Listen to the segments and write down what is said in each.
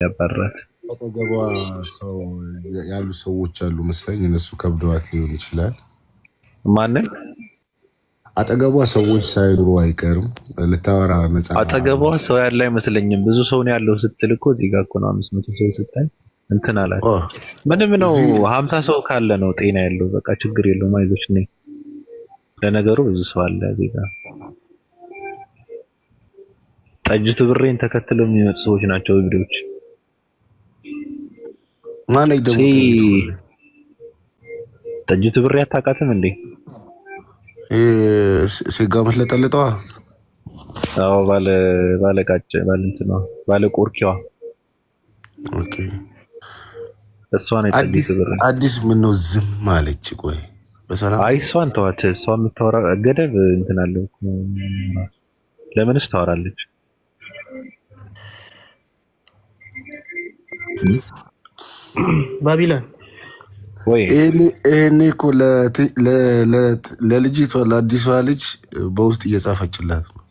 ያባራት አጠገቧ ሰው ያሉ ሰዎች አሉ መሰለኝ። እነሱ ከብደዋት ሊሆን ይችላል። ማንን? አጠገቧ ሰዎች ሳይኖሩ አይቀርም። ልታወራ ነፃ። አጠገቧ ሰው ያለ አይመስለኝም። ብዙ ሰው ነው ያለው ስትል እኮ እዚህ ጋር እኮ ነው 500 ሰው ስታይ እንትን አላት። ምንም ነው 50 ሰው ካለ ነው ጤና ያለው። በቃ ችግር የለውም አይዞሽ ነኝ። ለነገሩ ብዙ ሰው አለ እዚህ ጋር። ጠጅቱ ብሬን ተከትለው የሚመጡ ሰዎች ናቸው እብዶች። ማን ይደሙ ጠጅቱ ብሬ አታውቃትም እንዴ? ሲጋ መስለጠለጠዋ። አዎ ባለ ቃጭ ባለ እንትና ባለ ቆርኪዋ። ኦኬ እሷ ነው ጠጅቱ ብሬ። አዲስ ምን ነው ዝም አለች? ቆይ በሰላም አይ እሷን ተዋት። እሷ የምታወራ ገደብ እንትን አለው። ለምንስ ታወራለች? ባቢሎን ወይ እኔ እኮ ለልጅቷ ለአዲሷ ልጅ በውስጥ እየጻፈችላት ነው።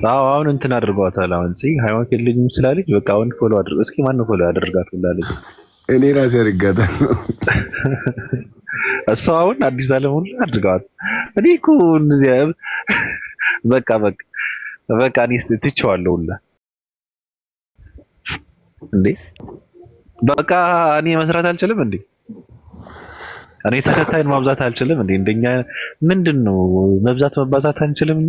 አዎ አሁን እንትን አድርጓታል። አሁን ሃይማኖት ልጅም ስላለች በቃ አሁን ፎሎ አድርግ። እስኪ ማን ፎሎ ያደርጋት ብላለች። እኔ ራሴ አድርጋታለሁ። እሷ አሁን አዲስ ዓለም ሁሉ አድርጋት። እኔ እኮ እንደዚህ በቃ እኔ ትቼዋለሁ ሁላ እንዴ በቃ እኔ መስራት አልችልም እንዴ? እኔ ተከታይን ማብዛት አልችልም እንዴ? እንደኛ ምንድነው መብዛት መባዛት አንችልም?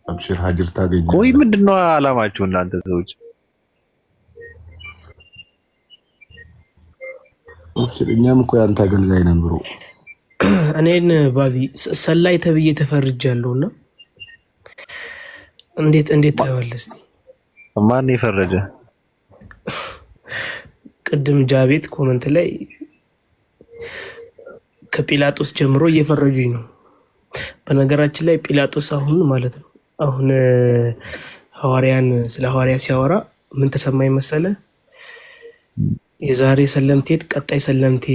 አብሽር ሀጅር ታገኝ። ቆይ ምንድነው አላማችሁ እናንተ ሰዎች? እኛም እኮ ያንተ አገልጋይ ነን ብሮ። እኔን ባቢ ሰላይ ተብዬ ተፈርጃለሁና እንዴት ታየዋለህ? እስቲ ማን የፈረጀ? ቅድም ጃቤት ኮመንት ላይ ከጲላጦስ ጀምሮ እየፈረጁኝ ነው። በነገራችን ላይ ጲላጦስ አሁን ማለት ነው አሁን ስለ ሐዋርያ ሲያወራ ምን ተሰማኝ መሰለ? የዛሬ ሰለምቴ ቀጣይ ሰለምቴ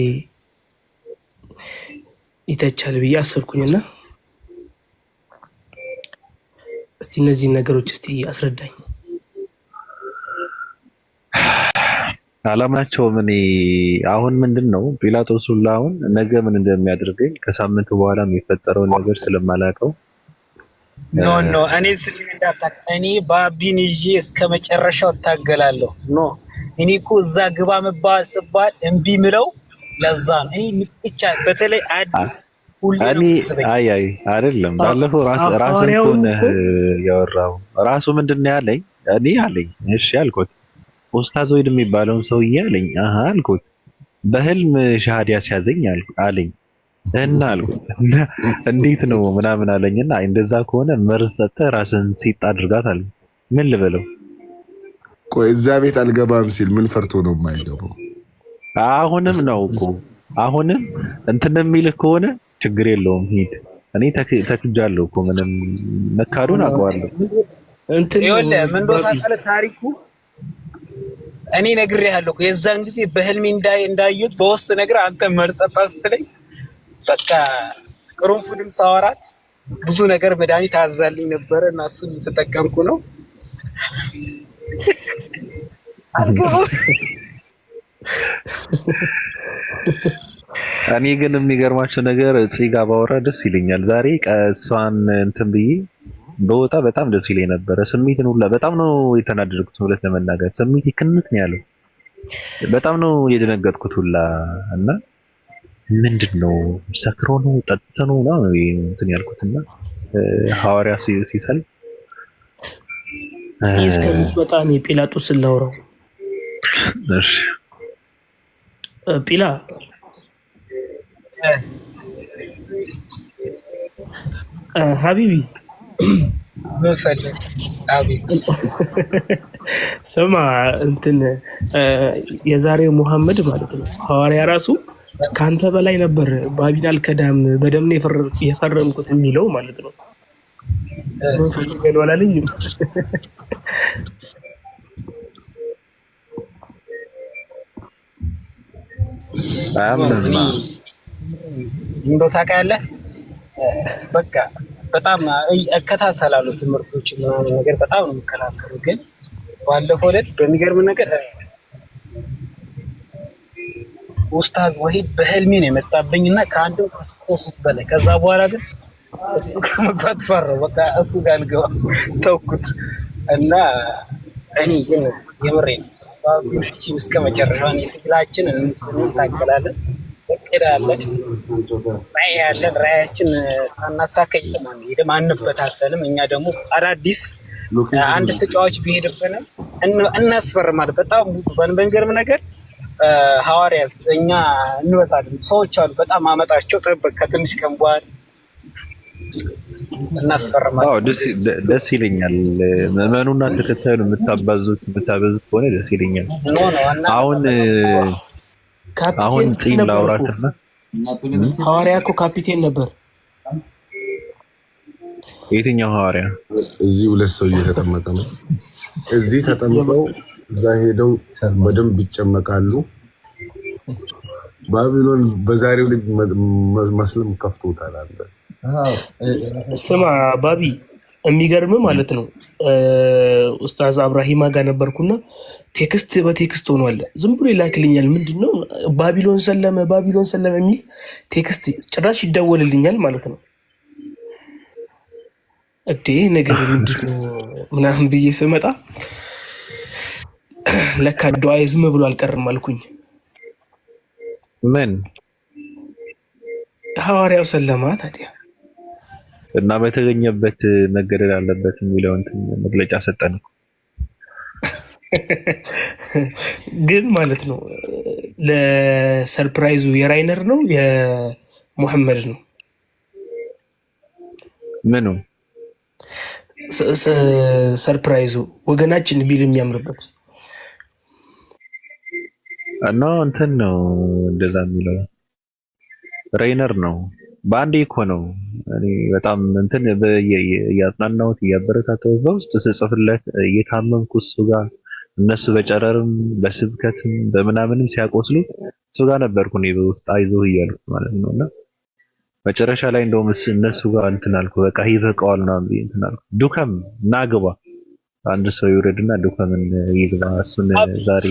ይተቻል ብዬ አሰብኩኝና እስቲ እነዚህ ነገሮች እስቲ አስረዳኝ። አላማቸው ምን አሁን ምንድነው? ጲላጦስ ሁሉ አሁን ነገ ምን እንደሚያደርገኝ ከሳምንቱ በኋላ የሚፈጠረው ነገር ስለማላውቀው ኖ እኔ ስልኝ እንዳታውቅ። እኔ ባቢን ይዤ እስከ መጨረሻው እታገላለሁ። ኖ እኔ እኮ እዛ ግባ መባል ስባል እምቢ ምለው ለዛ ነው። እኔ ምጥቻ በተለይ አዲስ ሁሉ አይ አይደለም። ባለፈው ራስን ኮነ ያወራው ራሱ ምንድነው ያለኝ? እኔ አለኝ እሺ አልኩት። ኡስታዝ ወይድ የሚባለውን ሰውዬ አለኝ አልኩት። በህልም ሻሃዳ ሲያዘኝ አለኝ እና አልኩት እንዴት ነው ምናምን አለኝና እንደዛ ከሆነ መርዝ ሰጥተህ ራስን ሲጣ አድርጋት አለኝ። ምን ልበለው? ቆይ እዛ ቤት አልገባም ሲል ምን ፈርቶ ነው የማይገባው? አሁንም ነው እኮ አሁንም እንትን የሚልህ ከሆነ ችግር የለውም ሂድ። እኔ ተክጃለሁ እኮ ምንም መካዱን አውቀዋለሁ። ይኸውልህ ምን እንደሆነ ታሪኩ እኔ ነግሬሃለሁ እኮ የዛን ጊዜ በህልሜ እንዳየሁት በወስ ነገር አንተ መርጸጣ ስትለኝ በቃ ቅርንፉድም ሳወራት ብዙ ነገር መድኃኒት አዛልኝ ነበረ እና እሱን እየተጠቀምኩ ነው። እኔ ግን የሚገርማቸው ነገር እዚህ ጋር ባወራ ደስ ይለኛል። ዛሬ እሷን እንትን ብዬ በወጣ በጣም ደስ ይለኝ ነበረ። ስሜትን ሁላ በጣም ነው የተናደድኩት። ሁለት ለመናገር ስሜት ይክንት ነው ያለው። በጣም ነው የደነገጥኩት ሁላ እና ምንድነው ሰክሮ ነው ጠጥቶ ነው እንትን ያልኩትና ሐዋርያ ሲሰል እስከዚህ በጣም የጲላጦስ ላውራው። እሺ ጲላ ሀቢቢ መፈለግ አቤት ስማ እንትን የዛሬው ሙሐመድ ማለት ነው ሐዋርያ ራሱ ካንተ በላይ ነበር ባቢን አልከዳም በደም ነው የፈረምኩት የሚለው ማለት ነው። ምን ወላልኝ እንደው ታውቃለህ በቃ በጣም እከታተላለሁ ትምህርቶች ምናምን ነገር በጣም ነው የምከታተለው። ግን ባለፈው ዕለት በሚገርም ነገር ኡስታዝ ወሂድ በህልሜ ነው የመጣብኝና ከአንድም ከሶስት በላይ ከዛ በኋላ ግን እሱ ከመግባት ፈራሁ። በቃ እሱ ጋር ልገባ ተውኩት እና እኔ ግን የምሬን ባቢሎችን እስከ መጨረሻው ትግላችን እንታገላለን። እቅዳለን ራዕያለን። ራዕያችን አናሳከኝ ሄደም አንበታተንም። እኛ ደግሞ አዳዲስ አንድ ተጫዋች ቢሄድብንም እናስፈርማለን። በጣም ብዙ በሚገርም ነገር ሐዋርያት እኛ እንበዛለን። ሰዎች አሉ በጣም አመጣቸው ጠበቅ ከትንሽ ቀን በኋላ እናስፈርማለን። አዎ ደስ ይለኛል። ምዕመኑና ተከታዩን የምታበዙት ከሆነ ደስ ይለኛል። አሁን ጺም ላውራትና ሐዋርያ እኮ ካፒቴን ነበር። የትኛው ሐዋርያ? እዚህ ሁለት ሰው እየተጠመቀ ነው። እዚህ ተጠምቀው እዛ ሄደው በደንብ ይጨመቃሉ። ባቢሎን በዛሬው ልጅ መስለም ከፍቶታል አለ። ስማ ባቢ የሚገርም ማለት ነው። ኡስታዝ አብራሂማ ጋር ነበርኩና ቴክስት በቴክስት ሆኗል። ዝም ብሎ ይላክልኛል። ምንድነው ባቢሎን ሰለመ የሚል ቴክስት ጭራሽ ይደወልልኛል ማለት ነው። እዴ ነገር ምንድነው ምናምን ብዬ ስመጣ ለካ ዱዓዬ ዝም ብሎ አልቀርም አልኩኝ። ምን ሐዋርያው ሰለማ ታዲያ እና በተገኘበት መገደል አለበት የሚለውን መግለጫ ሰጠን። ግን ማለት ነው ለሰርፕራይዙ የራይነር ነው የሙሐመድ ነው? ምኑ ሰርፕራይዙ ወገናችን ቢል የሚያምርበት እና እንትን ነው እንደዛ የሚለው ራይነር ነው። በአንዴ እኮ ነው። እኔ በጣም እንትን እያጽናናሁት እያበረታታሁት በውስጥ ስጽፍለት እየታመምኩ እሱ ጋር እነሱ በጨረርም በስብከትም በምናምንም ሲያቆስሉ እሱ ጋር ነበርኩ እኔ በውስጥ አይዞህ እያልኩ ማለት ነው። እና መጨረሻ ላይ እንደውም እነሱ ጋር እንትን አልኩ። በቃ ይበቃዋል ነው እንትን አልኩ። ዱከም ናግባ አንድ ሰው ይውረድና ዱከምን ይግባ። እሱን ዛሬ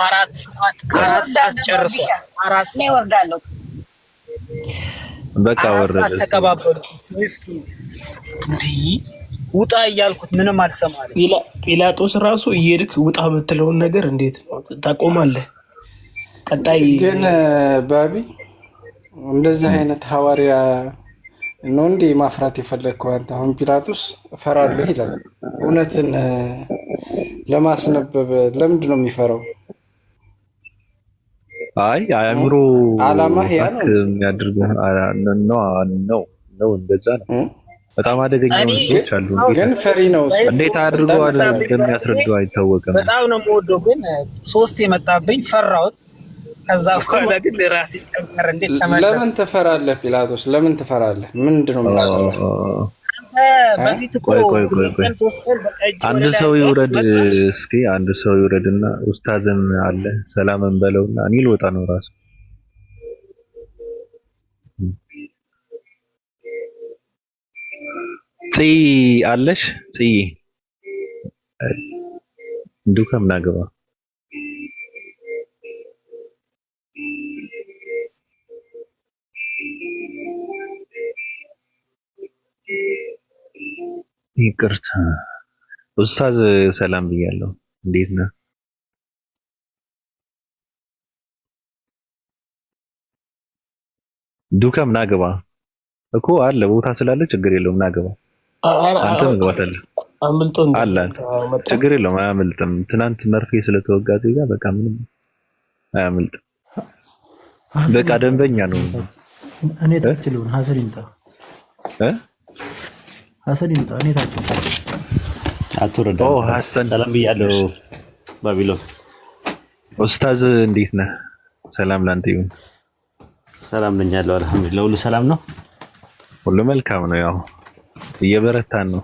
4 ሰዓት ጨርሷል። 4 ሰዓት ይወርዳለሁ። በቃ ወረደ። ተቀባበሉ። ምስኪን እንዴ ውጣ እያልኩት ምንም አልሰማለም። ጲላጦስ ራሱ እየሄድክ ውጣ የምትለውን ነገር እንዴት ታቆማለህ? ቀጣይ ግን ባቢ እንደዚህ አይነት ሐዋርያ ነው እንዴ ማፍራት የፈለግከው አንተ? አሁን ጲላጦስ እፈራለሁ ይላል። እውነትን ለማስነበብ ለምንድን ነው የሚፈራው? አይ አእምሮ አላማህ ያ ነው የሚያደርገው ነው እንደዛ ነው። በጣም አደገኛ ሰዎች አሉ። ግን ፈሪ ነው። እንዴት አድርገው እንደሚያስረዳው አይታወቅም። በጣም ነው የምወደው፣ ግን 3 የመጣብኝ ፈራሁት። ከዛ በኋላ ግን ራሴ ጨመረ። እንዴት ተመለስ? ለምን ትፈራለህ ጲላጦስ? ለምን ትፈራለህ? ምንድነው የሚያስፈራው? በፊት እኮ አንድ ሰው ይውረድ እስኪ፣ አንድ ሰው ይውረድና ኡስታዝም አለ ሰላምን በለውና እኔ ልወጣ ነው ራሱ አለሽ ዱከም ናገባ ይቅርታ ኡስታዝ ሰላም ብያለሁ። እንዴት ነህ? ዱከም ናገባ እኮ አለ ቦታ ስላለ ችግር የለውም። ናገባ አንተ መግባት አለ አምልጦን አለ ችግር የለውም። አያመልጥም። ትናንት መርፌ ስለተወጋ ዜጋ በቃ ምንም አያመልጥም። በቃ ደንበኛ ነው። እኔ ታችሉን ሐሰን ይምጣ ሐሰን ይምጣ። እኔ ታችሉ አትወረደ። ሐሰን ሰላም ብያለሁ። ባቢሎን ኡስታዝ እንዴት ነህ? ሰላም ላንተ ይሁን። ሰላም ነኝ ያለው አልሐምዱሊላህ። ሁሉ ሰላም ነው፣ ሁሉ መልካም ነው። ያው እየበረታን ነው።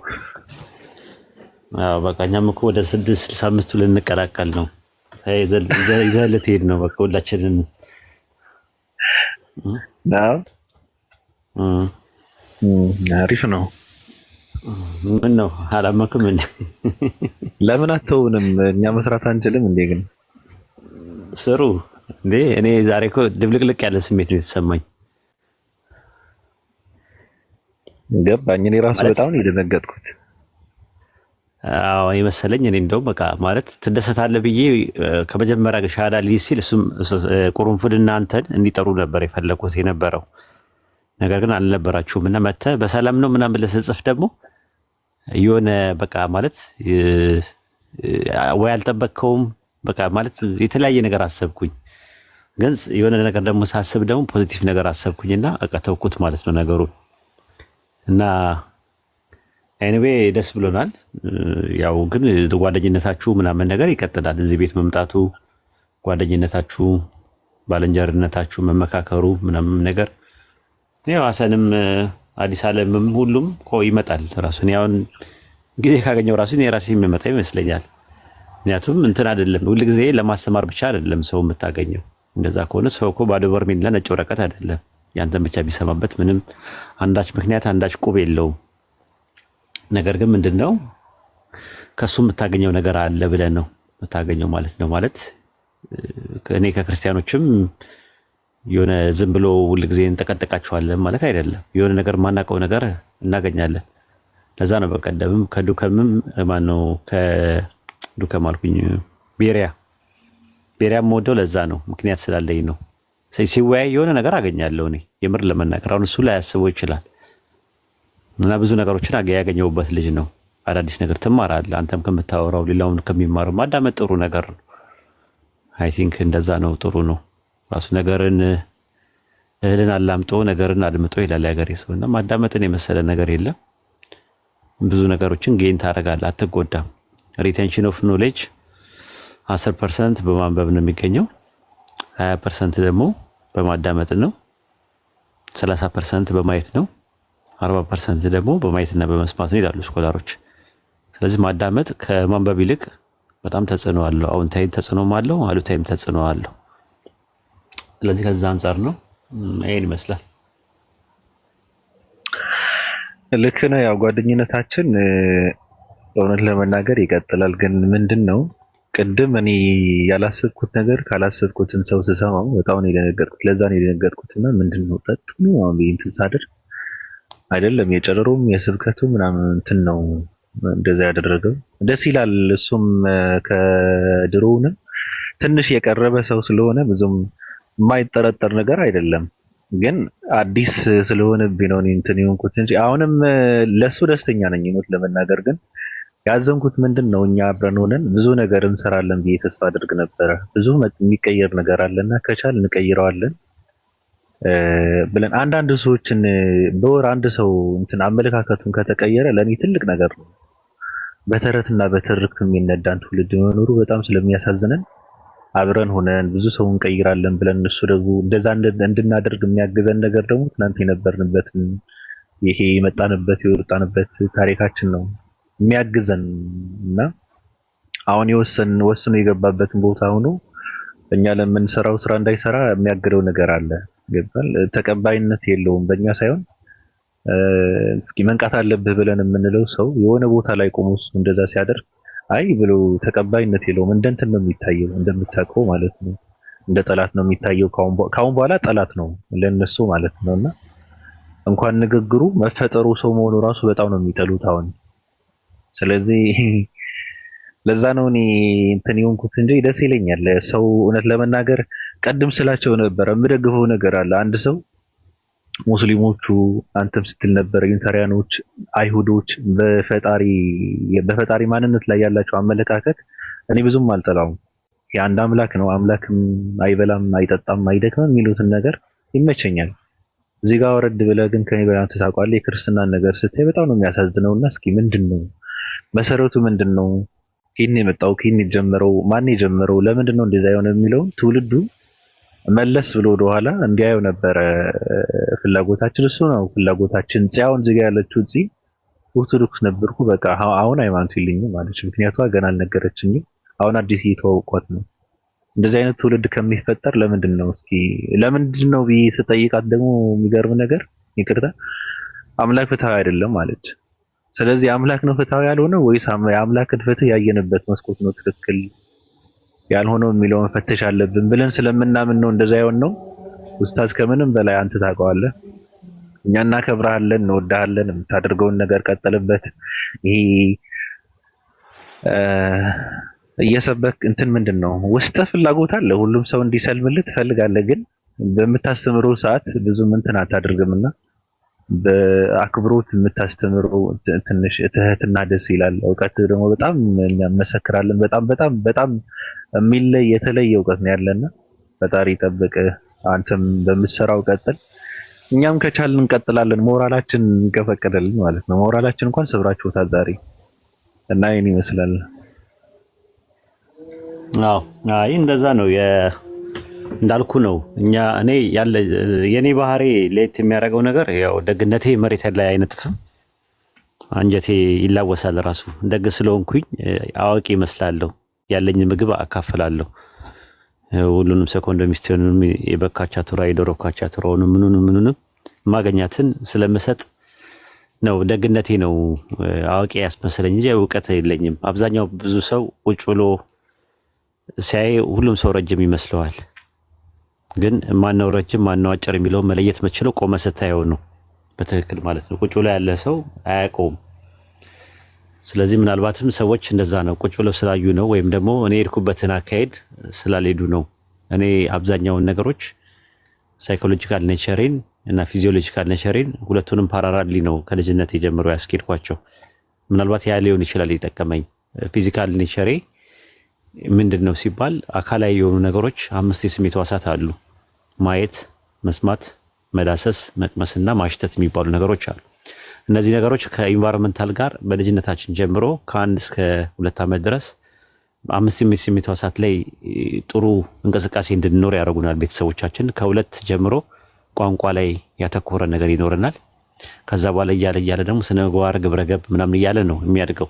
አዎ በቃ እኛም እኮ ወደ 665 ልንቀላቀል ነው። ይዘህ ልትሄድ ነው በቃ ሁላችንን አሪፍ ነው። ምን ነው አላመኩም እንዴ? ለምን አትተውንም? እኛ መስራት አንችልም እንዴ? ግን ስሩ እንዴ። እኔ ዛሬ እኮ ድብልቅልቅ ያለ ስሜት ነው የተሰማኝ። ገባኝ። እኔ ራሱ በጣም ነው የደነገጥኩት። አዎ የመሰለኝ እኔ እንደውም በቃ ማለት ትደሰታለህ ብዬ ከመጀመሪያ ሻዳ ልይ ሲል እሱም ቁርንፉድና አንተን እንዲጠሩ ነበር የፈለኩት የነበረው። ነገር ግን አልነበራችሁም እና መተህ በሰላም ነው ምናምን ብለህ ስትጽፍ ደግሞ የሆነ በቃ ማለት ወይ አልጠበቅከውም በቃ ማለት የተለያየ ነገር አሰብኩኝ። ግን የሆነ ነገር ደግሞ ሳስብ ደግሞ ፖዚቲቭ ነገር አሰብኩኝና በቃ ተውኩት ማለት ነው ነገሩን። እና ኤኒዌይ ደስ ብሎናል። ያው ግን ጓደኝነታችሁ ምናምን ነገር ይቀጥላል። እዚህ ቤት መምጣቱ ጓደኝነታችሁ፣ ባልንጀርነታችሁ፣ መመካከሩ ምናምን ነገር ያው ሐሰንም አዲስ ዓለምም ሁሉም ይመጣል። ራሱን ያው ጊዜ ካገኘው ራሱን የራሴ የሚመጣ ይመስለኛል። ምክንያቱም እንትን አይደለም ሁሉ ጊዜ ለማስተማር ብቻ አይደለም ሰው የምታገኘው። እንደዛ ከሆነ ሰው እኮ ባዶ በርሜል ለነጭ ወረቀት አይደለም። ያንተን ብቻ ቢሰማበት ምንም አንዳች ምክንያት አንዳች ቁብ የለውም። ነገር ግን ምንድነው ከሱ የምታገኘው ነገር አለ ብለህ ነው የምታገኘው ማለት ነው። ማለት እኔ ከክርስቲያኖችም የሆነ ዝም ብሎ ሁሉ ጊዜ እንጠቀጥቃቸዋለን ማለት አይደለም። የሆነ ነገር ማናውቀው ነገር እናገኛለን። ለዛ ነው በቀደምም ከዱከምም ማነው ከዱከም አልኩኝ ቤሪያም ወደው ለዛ ነው ምክንያት ስላለኝ ነው። ሲወያይ የሆነ ነገር አገኛለሁ እኔ የምር ለመናገር አሁን እሱ ላይ ያስበው ይችላል እና ብዙ ነገሮችን ያገኘሁበት ልጅ ነው። አዳዲስ ነገር ትማራለህ አንተም ከምታወራው ሌላውን ከሚማረው ማዳመጥ ጥሩ ነገር ነው። አይ ቲንክ እንደዛ ነው ጥሩ ነው። ራሱ ነገርን እህልን አላምጦ ነገርን አድምጦ ይላል ያገሬ ሰውና ማዳመጥን የመሰለ ነገር የለም። ብዙ ነገሮችን ጌን ታደርጋለህ፣ አትጎዳም። ሪቴንሽን ኦፍ ኖሌጅ 10% በማንበብ ነው የሚገኘው፣ 20% ደግሞ በማዳመጥ ነው፣ 30% በማየት ነው፣ 40% ደግሞ በማየትና በመስማት ነው ይላሉ ስኮላሮች። ስለዚህ ማዳመጥ ከማንበብ ይልቅ በጣም ተጽዕኖ አለው። አዎንታዊ ተጽዕኖም አለው፣ አሉታዊም ተጽዕኖ አለው። ስለዚህ ከዛ አንፃር ነው ይሄን ይመስላል። ልክ ነው። ያው ጓደኝነታችን እውነት ለመናገር ይቀጥላል። ግን ምንድነው ቅድም እኔ ያላሰብኩት ነገር ካላሰብኩትን ሰው ስሰማው በጣም ነው የደነገጥኩት። ለዛ ነው የደነገጥኩትና ምንድነው ጠጥቶ ነው እንትን ሳደር አይደለም የጨረሩም የስብከቱ ምናምን እንትን ነው እንደዛ ያደረገው። ደስ ይላል። እሱም ከድሮውንም ትንሽ የቀረበ ሰው ስለሆነ ብዙም የማይጠረጠር ነገር አይደለም። ግን አዲስ ስለሆነብኝ ነው እንትን የሆንኩት እንጂ አሁንም ለሱ ደስተኛ ነኝ እውነት ለመናገር። ግን ያዘንኩት ምንድነው እኛ አብረን ሆነን ብዙ ነገር እንሰራለን ብዬ ተስፋ አድርግ ነበረ። ብዙ የሚቀየር ነገር አለና ከቻል እንቀይረዋለን ብለን አንዳንድ ሰዎችን በወር አንድ ሰው እንትን አመለካከቱን ከተቀየረ ለኔ ትልቅ ነገር ነው። በተረትና በትርክት የሚነዳን ትውልድ መኖሩ በጣም ስለሚያሳዝነን አብረን ሆነን ብዙ ሰው እንቀይራለን ብለን እሱ ደግሞ እንደዛ እንድናደርግ የሚያግዘን ነገር ደግሞ ትናንት የነበርንበትን ይሄ የመጣንበት የወጣንበት ታሪካችን ነው የሚያግዘን እና አሁን ወስኖ የገባበትን ቦታ ሆኖ እኛ ለምንሰራው ስራ እንዳይሰራ የሚያግደው ነገር አለ። ገባል ተቀባይነት የለውም በእኛ ሳይሆን እስኪ መንቃት አለብህ ብለን የምንለው ሰው የሆነ ቦታ ላይ ቆሞ እሱ እንደዛ ሲያደርግ አይ ብሎ ተቀባይነት የለውም። እንደንትን ነው የሚታየው እንደምታውቀው ማለት ነው። እንደ ጠላት ነው የሚታየው። ካሁን በኋላ ጠላት ነው ለነሱ ማለት ነውና እንኳን ንግግሩ መፈጠሩ ሰው መሆኑ ራሱ በጣም ነው የሚጠሉት አሁን። ስለዚህ ለዛ ነው እኔ እንትን የሆንኩት እንጂ ደስ ይለኛል። ሰው እውነት ለመናገር ቀድም ስላቸው ነበር የምደግፈው ነገር አለ። አንድ ሰው ሙስሊሞቹ አንተም ስትል ነበር ዩኒታሪያኖች፣ አይሁዶች በፈጣሪ ማንነት ላይ ያላቸው አመለካከት እኔ ብዙም አልጠላውም። የአንድ አምላክ ነው፣ አምላክም አይበላም፣ አይጠጣም፣ አይደክምም የሚሉትን ነገር ይመቸኛል። እዚህ ጋር ወረድ ብለህ ግን ከኔ በላይ አንተ ታውቃለህ የክርስትናን ነገር ስታይ በጣም ነው የሚያሳዝነውና እስኪ ምንድነው መሰረቱ ምንድነው? ከየት የመጣው? ከየት የጀመረው? ማን የጀመረው? ለምንድነው እንደዛ የሆነ የሚለው ትውልዱ መለስ ብሎ ወደኋላ እንዲያየው ነበረ ፍላጎታችን። እሱ ነው ፍላጎታችን። ጽያውን እዚህ ጋር ያለችው ኦርቶዶክስ ነበርኩ በቃ አሁን ሃይማኖት የለኝም ማለት ነው። ምክንያቱም ገና አልነገረችኝም። አሁን አዲስ እየተዋወቅኳት ነው። እንደዚህ አይነት ትውልድ ከሚፈጠር ለምንድን ነው ብዬ ስጠይቃት ደግሞ የሚገርም ነገር ይቅርታ አምላክ ፍትሃ አይደለም ማለት ስለዚህ አምላክ ነው ፍትሃዊ ያልሆነው ወይስ የአምላክን ፍትህ ያየንበት መስኮት ነው ትክክል ያልሆነው የሚለውን መፈተሽ አለብን ብለን ስለምናምን ነው እንደዛ ይሆን ነው። ኡስታዝ ከምንም በላይ አንተ ታውቀዋለህ። እኛ እናከብርሃለን፣ እንወድሃለን። የምታደርገውን ነገር ቀጥልበት። ይሄ እየሰበክ እንትን ምንድነው ውስጥ ፍላጎት አለ፣ ሁሉም ሰው እንዲሰልምልህ ትፈልጋለህ። ግን በምታስተምረው ሰዓት ብዙም እንትን አታደርግምና በአክብሮት የምታስተምረው ትንሽ ትህትና ደስ ይላል። እውቀት ደግሞ በጣም እናመሰክራለን። በጣም በጣም በጣም የሚለይ የተለየ እውቀት ነው ያለና ፈጣሪ ይጠብቅ። አንተም በምትሰራው ቀጥል፣ እኛም ከቻልን እንቀጥላለን። ሞራላችን እንከፈቀደልን ማለት ነው። ሞራላችን እንኳን ሰብራችሁታል ዛሬ እና ይሄን ይመስላል። አዎ አይ እንደዛ ነው እንዳልኩ ነው። እኔ ያለ የኔ ባህሪ ለየት የሚያደርገው ነገር ያው ደግነቴ መሬት ላይ አይነጥፍም፣ አንጀቴ ይላወሳል። ራሱ ደግ ስለሆንኩኝ አዋቂ ይመስላለሁ። ያለኝ ምግብ አካፍላለሁ። ሁሉንም ሰኮንዶ ሚስቴንም የበካቻ ቱራ የዶሮ ካቻ ቱራውን ምኑንም ማገኛትን ስለምሰጥ ነው። ደግነቴ ነው አዋቂ ያስመሰለኝ እንጂ እውቀት የለኝም። አብዛኛው ብዙ ሰው ቁጭ ብሎ ሲያይ ሁሉም ሰው ረጅም ይመስለዋል። ግን ማነው ረጅም ማነው አጭር የሚለው መለየት መችለው ቆመ ስታየው ነው በትክክል ማለት ነው። ቁጭ ብሎ ያለ ሰው አያውቀውም። ስለዚህ ምናልባትም ሰዎች እንደዛ ነው ቁጭ ብለው ስላዩ ነው፣ ወይም ደግሞ እኔ የሄድኩበትን አካሄድ ስላልሄዱ ነው። እኔ አብዛኛውን ነገሮች ሳይኮሎጂካል ኔቸሬን እና ፊዚዮሎጂካል ኔቸሬን ሁለቱንም ፓራራሊ ነው ከልጅነት የጀምሮ ያስኬድኳቸው። ምናልባት ያ ሊሆን ይችላል የጠቀመኝ። ፊዚካል ኔቸሬ ምንድን ነው ሲባል አካላዊ የሆኑ ነገሮች 5 የስሜት ሕዋሳት አሉ። ማየት፣ መስማት፣ መዳሰስ፣ መቅመስና ማሽተት የሚባሉ ነገሮች አሉ። እነዚህ ነገሮች ከኢንቫይሮንመንታል ጋር በልጅነታችን ጀምሮ ከ1 እስከ 2 ዓመት ድረስ 5 የስሜት ሕዋሳት ላይ ጥሩ እንቅስቃሴ እንድንኖር ያደርጉናል ቤተሰቦቻችን። ከ2 ጀምሮ ቋንቋ ላይ ያተኮረ ነገር ይኖረናል። ከዛ በኋላ እያለ ደግሞ ስነ ምግባር፣ ግብረገብ ምናምን እያለ ነው የሚያድገው።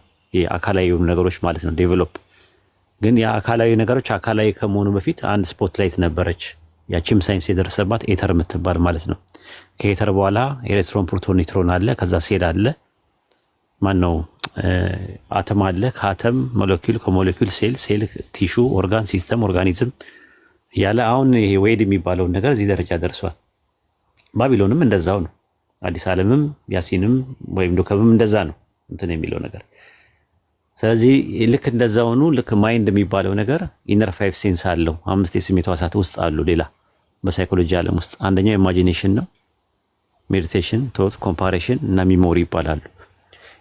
አካላዊ የሆኑ ነገሮች ማለት ነው ዴቨሎፕ። ግን የአካላዊ ነገሮች አካላዊ ከመሆኑ በፊት አንድ ስፖትላይት ነበረች። ያቺም ሳይንስ የደረሰባት ኤተር የምትባል ማለት ነው። ከኤተር በኋላ ኤሌክትሮን፣ ፕሮቶን፣ ኒውትሮን አለ። ከዛ ሴል አለ፣ ማነው አተም አለ። ከአተም ሞለኪውል፣ ከሞለኪውል ሴል፣ ሴል ቲሹ፣ ኦርጋን፣ ሲስተም፣ ኦርጋኒዝም እያለ አሁን ይሄ ዌድ የሚባለውን ነገር እዚህ ደረጃ ደርሷል። ባቢሎንም እንደዛው ነው። አዲስ ዓለምም ያሲንም ወይም ዱከምም እንደዛ ነው እንትን የሚለው ነገር። ስለዚህ ልክ እንደዛውኑ ልክ ማይንድ የሚባለው ነገር ኢነር 5 ሴንስ አለው። 5 የስሜት ሕዋሳት ውስጥ አሉ። ሌላ በሳይኮሎጂ ዓለም ውስጥ አንደኛው ኢማጂኔሽን ነው። ሜዲቴሽን፣ ቶት፣ ኮምፓሬሽን እና ሚሞሪ ይባላሉ።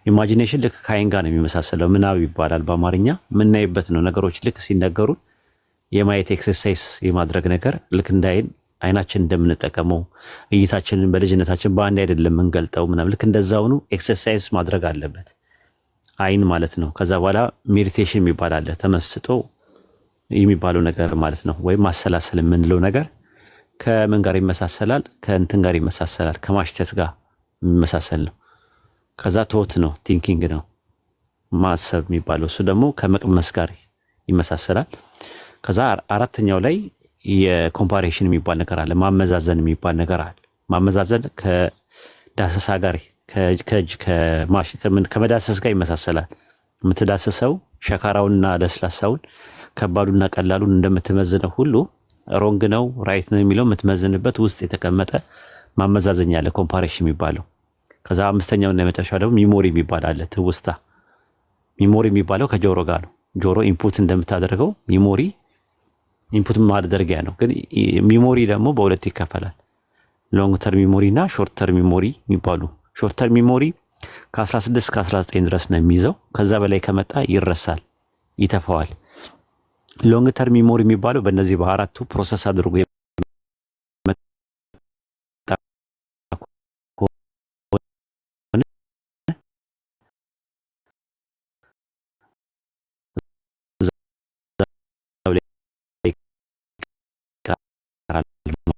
ኢማጂኔሽን ልክ ከአይን ጋር ነው የሚመሳሰለው፣ ምናብ ይባላል በአማርኛ። የምናይበት ነው። ነገሮች ልክ ሲነገሩ የማየት ኤክሰርሳይዝ የማድረግ ነገር ልክ እንደ አይናችን እንደምንጠቀመው እይታችንን በልጅነታችን በአንድ አይደለም የምንገልጠው ምናምን ልክ እንደዛውኑ ኤክሰርሳይዝ ማድረግ አለበት አይን ማለት ነው። ከዛ በኋላ ሜዲቴሽን የሚባል አለ፣ ተመስጦ የሚባለው ነገር ማለት ነው። ወይም ማሰላሰል የምንለው ነገር ከምን ጋር ይመሳሰላል? ከእንትን ጋር ይመሳሰላል፣ ከማሽተት ጋር የሚመሳሰል ነው። ከዛ ቶት ነው፣ ቲንኪንግ ነው ማሰብ የሚባለው። እሱ ደግሞ ከመቅመስ ጋር ይመሳሰላል። ከዛ አራተኛው ላይ የኮምፓሬሽን የሚባል ነገር አለ፣ ማመዛዘን የሚባል ነገር አለ። ማመዛዘን ከዳሰሳ ጋር ከእጅ ከመዳሰስ ጋር ይመሳሰላል። የምትዳሰሰው ሸካራውንና ለስላሳውን ከባዱና ቀላሉን እንደምትመዝነው ሁሉ ሮንግ ነው ራይት ነው የሚለው የምትመዝንበት ውስጥ የተቀመጠ ማመዛዘኛ አለ፣ ኮምፓሬሽን የሚባለው። ከዛ አምስተኛውና የመጨረሻው ደግሞ ሚሞሪ የሚባል አለ፣ ትውስታ። ሚሞሪ የሚባለው ከጆሮ ጋር ነው። ጆሮ ኢንፑት እንደምታደርገው ሚሞሪ ኢንፑት ማድረጊያ ነው። ግን ሚሞሪ ደግሞ በሁለት ይከፈላል፣ ሎንግ ተርም ሚሞሪ እና ሾርት ተርም ሚሞሪ የሚባሉ። ሾርት ተርም ሚሞሪ ከ16 እስከ 19 ድረስ ነው የሚይዘው። ከዛ በላይ ከመጣ ይረሳል፣ ይተፋዋል። ሎንግ ተርም ሚሞሪ የሚባለው በእነዚህ በአራቱ ፕሮሰስ አድርጎ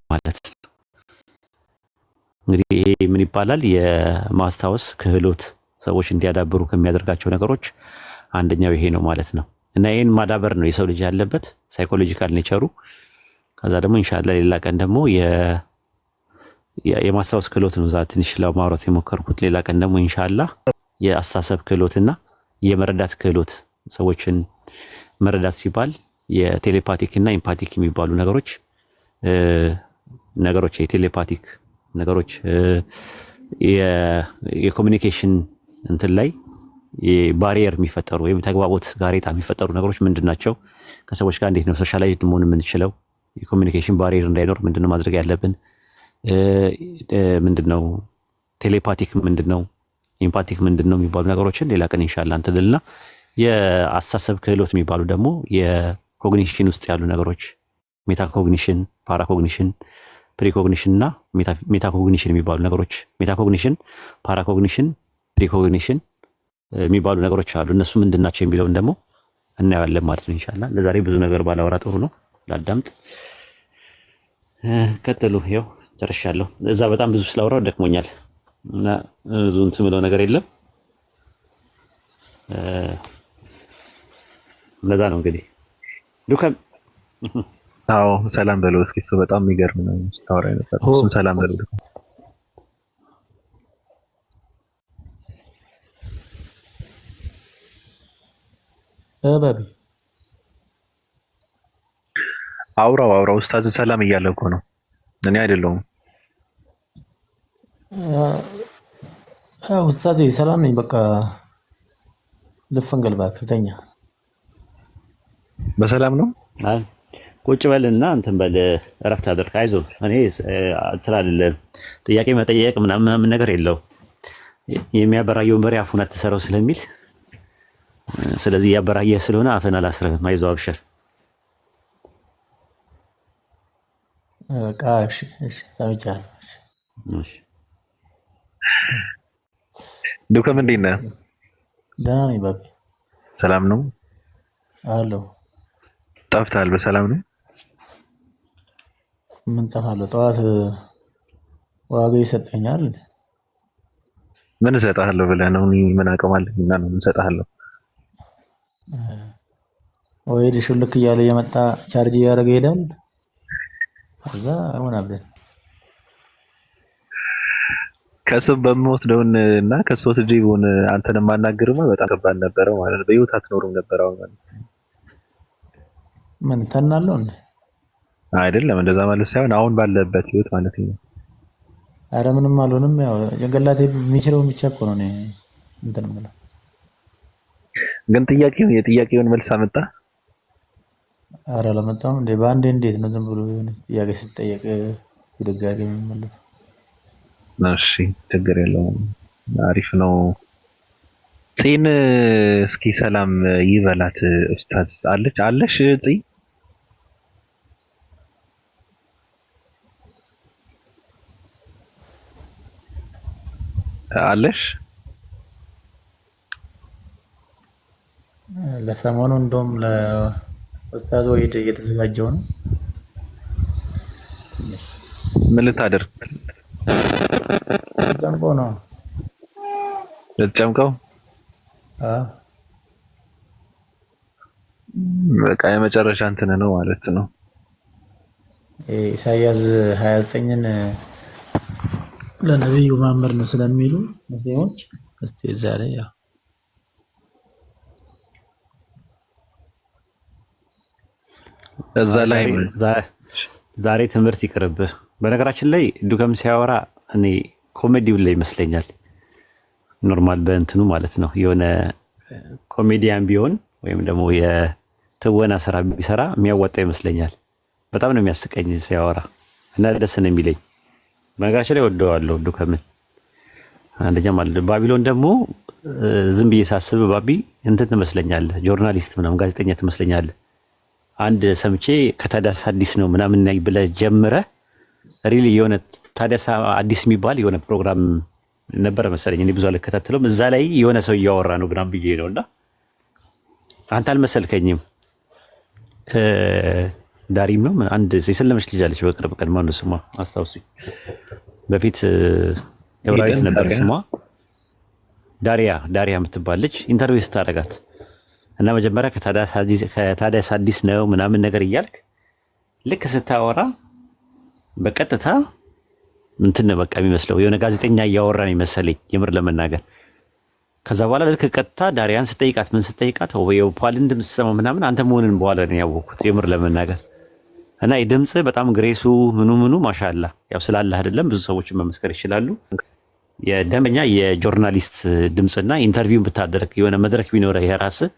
ማለት እንግዲህ ይሄ ምን ይባላል? የማስታወስ ክህሎት ሰዎች እንዲያዳብሩ ከሚያደርጋቸው ነገሮች አንደኛው ይሄ ነው ማለት ነው። እና ይሄን ማዳበር ነው የሰው ልጅ ያለበት ሳይኮሎጂካል ኔቸሩ። ከዛ ደግሞ ኢንሻአላህ ሌላ ቀን ደግሞ የማስታወስ ክህሎት ነው ዛ ትንሽ ለማውራት የሞከርኩት። ሌላ ቀን ደግሞ ኢንሻአላህ የአስተሳሰብ ክህሎትና የመረዳት ክህሎት። ሰዎችን መረዳት ሲባል የቴሌፓቲክ እና ኢምፓቲክ የሚባሉ ነገሮች የቴሌፓቲክ ነገሮች የኮሚኒኬሽን እንትን ላይ ባሪየር የሚፈጠሩ ወይም ተግባቦት ጋሬጣ የሚፈጠሩ ነገሮች ምንድን ናቸው? ከሰዎች ጋር እንዴት ነው ሶሻላይዝድ መሆን የምንችለው? የኮሚኒኬሽን ባሪየር እንዳይኖር ምንድነው ማድረግ ያለብን? ምንድነው ቴሌፓቲክ ምንድነው? ኢምፓቲክ ምንድነው? የሚባሉ ነገሮችን ሌላ ቀን ኢንሻአላህ እንትን ልልና የአስተሳሰብ ክህሎት የሚባሉ ደግሞ የኮግኒሽን ውስጥ ያሉ ነገሮች ሜታኮግኒሽን፣ ፓራኮግኒሽን፣ ፕሪኮግኒሽን እና ሜታኮግኒሽን የሚባሉ ነገሮች ሜታኮግኒሽን፣ ፓራኮግኒሽን፣ ፕሪኮግኒሽን የሚባሉ ነገሮች አሉ። እነሱ ምንድን ናቸው የሚለውን ደግሞ እናያለን ማለት ነው ኢንሻአላህ። ለዛሬ ብዙ ነገር ባላወራ ጥሩ ነው። ላዳምጥ ቀጥሉ። ይኸው ጨርሻለሁ። እዛ በጣም ብዙ ስላወራው ደክሞኛል እና ብዙ እንትን የምለው ነገር የለም። ለዛ ነው እንግዲህ ዱከም አዎ ሰላም በለው እስኪ። እሱ በጣም የሚገርም ነው ስታወራ ነበር። እሱም ሰላም በለው ዱከም። ባቢ አውራው ኡስታዝ ሰላም እያለ እኮ ነው። እኔ አይደለሁም። ኡስታዝ ሰላም ነኝ። በቃ ልፈንገል እባክህ ተኛ። በሰላም ነው። አይ ቁጭ በልና እንትን በል እረፍት አድርግ። አይዞህ እኔ ትላለህ። ጥያቄ መጠየቅ ምናምን ነገር የለው። የሚያበራየውን በሬ አፉን አትሰረው ስለሚል ስለዚህ ያበራየህ ስለሆነ አፍን አላስረህም። አይዞህ አብሽር። በቃ እሺ ሰምቻለሁ። እሺ ዱከም እንዴት ነህ? ደህና ነኝ ባቢ። ሰላም ነው አለሁ። ጠፍተሃል። በሰላም ነው? ምን ጠፋለሁ? ጠዋት ዋጋ ይሰጠኛል። ምን እሰጥሃለሁ ብለህ ነው? እኔ ምን አቅም አለኝ እና ነው ምን እሰጥሃለሁ? ወይ ሽልክ እያለ የመጣ ቻርጅ እያደረገ ይሄዳል። ከዛ አሁን አብደን ከሰው በምወስደውን እና ከሰው ትጂውን አንተን ማናገርማ በጣም ከባድ ነበረ ማለት ነው። በህይወት አትኖርም ነበር አሁን ማለት ነው። ምን ተናለው እንዴ? አይደለም እንደዛ ማለት ሳይሆን አሁን ባለበት ህይወት ማለት ነው። አረ ምንም አልሆንም። ያው ጭንቅላቴ የሚችለውን ብቻ እኮ ነው እንትን የምለው። ግን የጥያቄውን መልስ አመጣ? አረ አላመጣም እንዴ? በአንዴ እንዴት ነው ዝም ብሎ ጥያቄ ስትጠየቅ ይደጋግ የሚመለስ? እሺ ችግር የለውም። አሪፍ ነው። ጺን እስኪ ሰላም ይበላት ኡስታዝ። አለሽ ጺ? አለሽ? ለሰሞኑ እንደውም ለኡስታዝ ወይድ እየተዘጋጀው ነው። ምን ልታደርግ? ጨምቆ ነው ልትጨምቀው? በቃ የመጨረሻ እንትን ነው ማለት ነው። ኢሳያስ 29ን ለነብዩ መሐመድ ነው ስለሚሉ ሙስሊሞች እስቲ እዛ ላይ ያው እዛ ላይ ዛሬ ትምህርት ይቅርብህ። በነገራችን ላይ ዱከም ሲያወራ እኔ ኮሜዲው ላይ ይመስለኛል ኖርማል በእንትኑ ማለት ነው። የሆነ ኮሜዲያን ቢሆን ወይም ደግሞ የትወና ስራ ቢሰራ የሚያወጣ ይመስለኛል። በጣም ነው የሚያስቀኝ ሲያወራ እና ደስ ነው የሚለኝ። በነገራችን ላይ ወደዋለሁ ዱከምን አንደኛ ማለት ነው። ባቢሎን ደግሞ ዝም ብዬ ሳስብ ባቢ እንትን ትመስለኛለህ፣ ጆርናሊስት ምናምን ጋዜጠኛ ትመስለኛለህ። አንድ ሰምቼ ከታዲያስ አዲስ ነው ምናምን ብለህ ጀምረህ ሪሊ የሆነ ታዲያስ አዲስ የሚባል የሆነ ፕሮግራም ነበረ መሰለኝ። እኔ ብዙ አልከታተለውም። እዛ ላይ የሆነ ሰው እያወራ ነው ምናምን ብዬ ነው እና አንተ አልመሰልከኝም። ዳሪም ነው አንድ የሰለመች ልጅ አለች በቅርብ ቀን። ማነው ስሟ አስታውሱኝ። በፊት ኤብራዊት ነበር ስሟ። ዳሪያ የምትባል ልጅ ኢንተርቪው ስታደርጋት እና መጀመሪያ ከታዲያስ አዲስ ነው ምናምን ነገር እያልክ ልክ ስታወራ በቀጥታ እንትን በቃ የሚመስለው የሆነ ጋዜጠኛ እያወራን ይመሰለኝ። የምር ለመናገር ከዛ በኋላ ልክ ቀጥታ ዳሪያን ስጠይቃት ምን ስጠይቃት የፓልን ድምፅ ስሰማ ምናምን አንተ መሆንን በኋላ ነው ያወቅኩት የምር ለመናገር እና የድምፅ በጣም ግሬሱ ምኑ ማሻአላ ያው ስላለህ አይደለም ብዙ ሰዎችን መመስከር ይችላሉ። የደንበኛ የጆርናሊስት ድምፅና ኢንተርቪው ብታደርግ የሆነ መድረክ ቢኖርህ የራስህ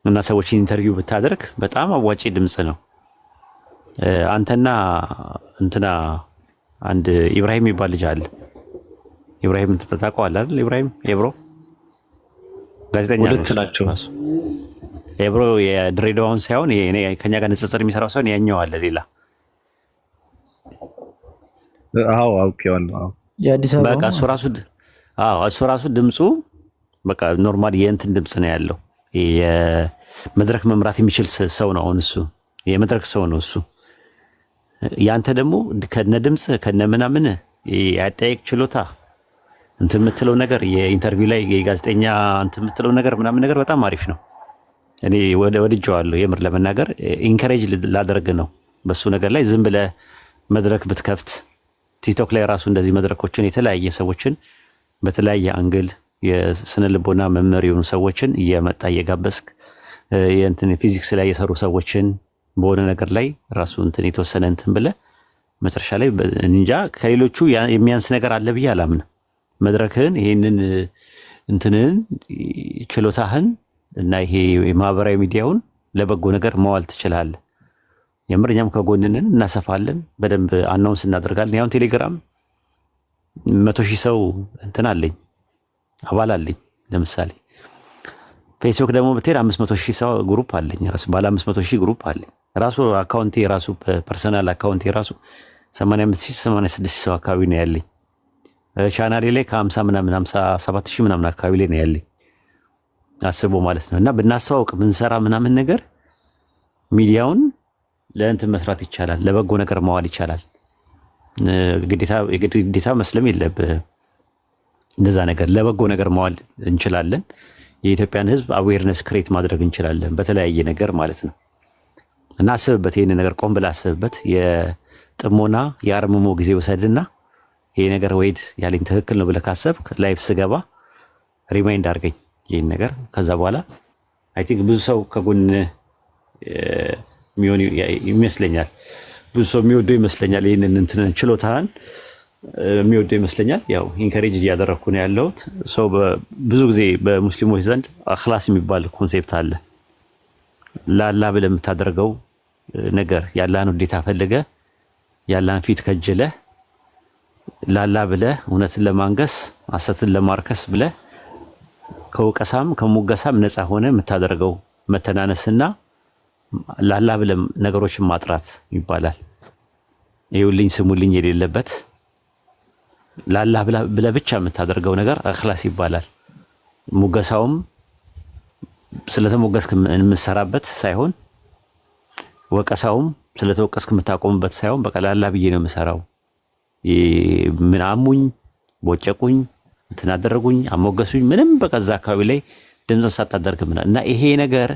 እና ሰዎችን ኢንተርቪው ብታደርግ በጣም አዋጪ ድምፅ ነው። አንተና እንትና አንድ ኢብራሂም የሚባል ልጅ አለ። ኢብራሂም ተጣጣቀዋል አይደል? ኢብራሂም ኤብሮ ጋዜጠኛ ነው። ኤብሮ የድሬዳዋውን ሳይሆን ከኛ ጋር ንጽጽር የሚሰራው ሳይሆን ያኛው አለ ሌላ። አዎ አውቄዋለሁ። የአዲስ አበባ በቃ እሱ ራሱ ድምፁ በቃ ኖርማል የእንትን ድምፅ ነው ያለው። የመድረክ መምራት የሚችል ሰው ነው። አሁን እሱ የመድረክ ሰው ነው እሱ። ያንተ ደግሞ ከነ ድምፅ ከነ ምናምን ያጠያየቅ ችሎታ እንትን የምትለው ነገር የኢንተርቪው ላይ የጋዜጠኛ እንትን የምትለው ነገር ምናምን ነገር በጣም አሪፍ ነው። እኔ ወድጄዋለሁ የምር ለመናገር ኢንከሬጅ ላደርግ ነው በሱ ነገር ላይ። ዝም ብለህ መድረክ ብትከፍት ቲክቶክ ላይ ራሱ እንደዚህ መድረኮችን የተለያየ ሰዎችን በተለያየ አንግል የስነ ልቦና መምህር የሆኑ ሰዎችን እየመጣ እየጋበዝክ የእንትን ፊዚክስ ላይ የሰሩ ሰዎችን በሆነ ነገር ላይ ራሱ እንትን የተወሰነ እንትን ብለህ መጨረሻ ላይ እንጃ ከሌሎቹ የሚያንስ ነገር አለ ብዬ አላምንም። መድረክህን ይሄንን እንትንን ችሎታህን እና ይሄ የማህበራዊ ሚዲያውን ለበጎ ነገር መዋል ትችላለህ። የምር እኛም ከጎንንን እናሰፋለን፣ በደንብ አናውንስ እናደርጋለን። ያውን ቴሌግራም 100,000 ሰው እንትን አለኝ አባል አለኝ። ለምሳሌ ፌስቡክ ደግሞ ብትሄድ 500,000 ሰው ግሩፕ አለኝ። ራሱ ባለ 500,000 ግሩፕ አለኝ። ራሱ አካውንቴ ራሱ ፐርሰናል አካውንቴ ራሱ 85,000 86,000 ሰው አካባቢ ነው ያለኝ። ቻናሌ ላይ ከ50 ምናምን 57,000 ምናምን አካባቢ ላይ ነው ያለኝ። አስቦ ማለት ነው። እና ብናስተዋውቅ ብንሰራ ምናምን ነገር ሚዲያውን ለእንትን መስራት ይቻላል፣ ለበጎ ነገር ማዋል ይቻላል። ግዴታ መስለም የለብህም። እንደዛ ነገር ለበጎ ነገር ማዋል እንችላለን። የኢትዮጵያን ሕዝብ አዌርነስ ክሬት ማድረግ እንችላለን በተለያየ ነገር ማለት ነው። እና አስብበት፣ ይሄን ነገር ቆም ብለህ አስብበት። የጥሞና የአርምሞ ጊዜ ወሰድና ይሄ ነገር ወይድ ያለኝ ትክክል ነው ብለህ ካሰብክ ላይፍ ስገባ ሪማይንድ አድርገኝ ይሄን ነገር። ከዛ በኋላ አይ ቲንክ ብዙ ሰው ከጎን የሚሆን ይመስለኛል። ብዙ ሰው የሚወደው ይመስለኛል። ይሄንን እንትን ችሎታን የሚወደው ይመስለኛል። ያው ኢንከሬጅ እያደረኩ ነው ያለሁት። ሰው ብዙ ጊዜ በሙስሊሞች ዘንድ አኽላስ የሚባል ኮንሴፕት አለ። ለአላህ ብለህ የምታደርገው ነገር ያላህን ውዴታ ፈልገህ ያላህን ፊት ከጅለህ ለአላህ ብለህ እውነትን ለማንገስ ሐሰትን ለማርከስ ብለህ ከወቀሳም ከሙገሳም ነፃ ሆነ የምታደርገው መተናነስና ለአላህ ብለህ ነገሮችን ማጥራት ይባላል። ይኸውልኝ ስሙልኝ የሌለበት ለአላህ ብለህ ብቻ የምታደርገው ነገር አኽላስ ይባላል። ሙገሳውም ስለተሞገስክ የምትሰራበት ሳይሆን ወቀሳውም ስለተወቀስክ የምታቆምበት ሳይሆን በቃ ለአላህ ብዬ ነው የምሰራው። ምን አሙኝ፣ ቦጨቁኝ፣ እንትን አደረጉኝ፣ አሞገሱኝ ምንም በቃ እዛ አካባቢ ላይ ድምፅ ሳታደርግ ምናምን እና ይሄ ነገር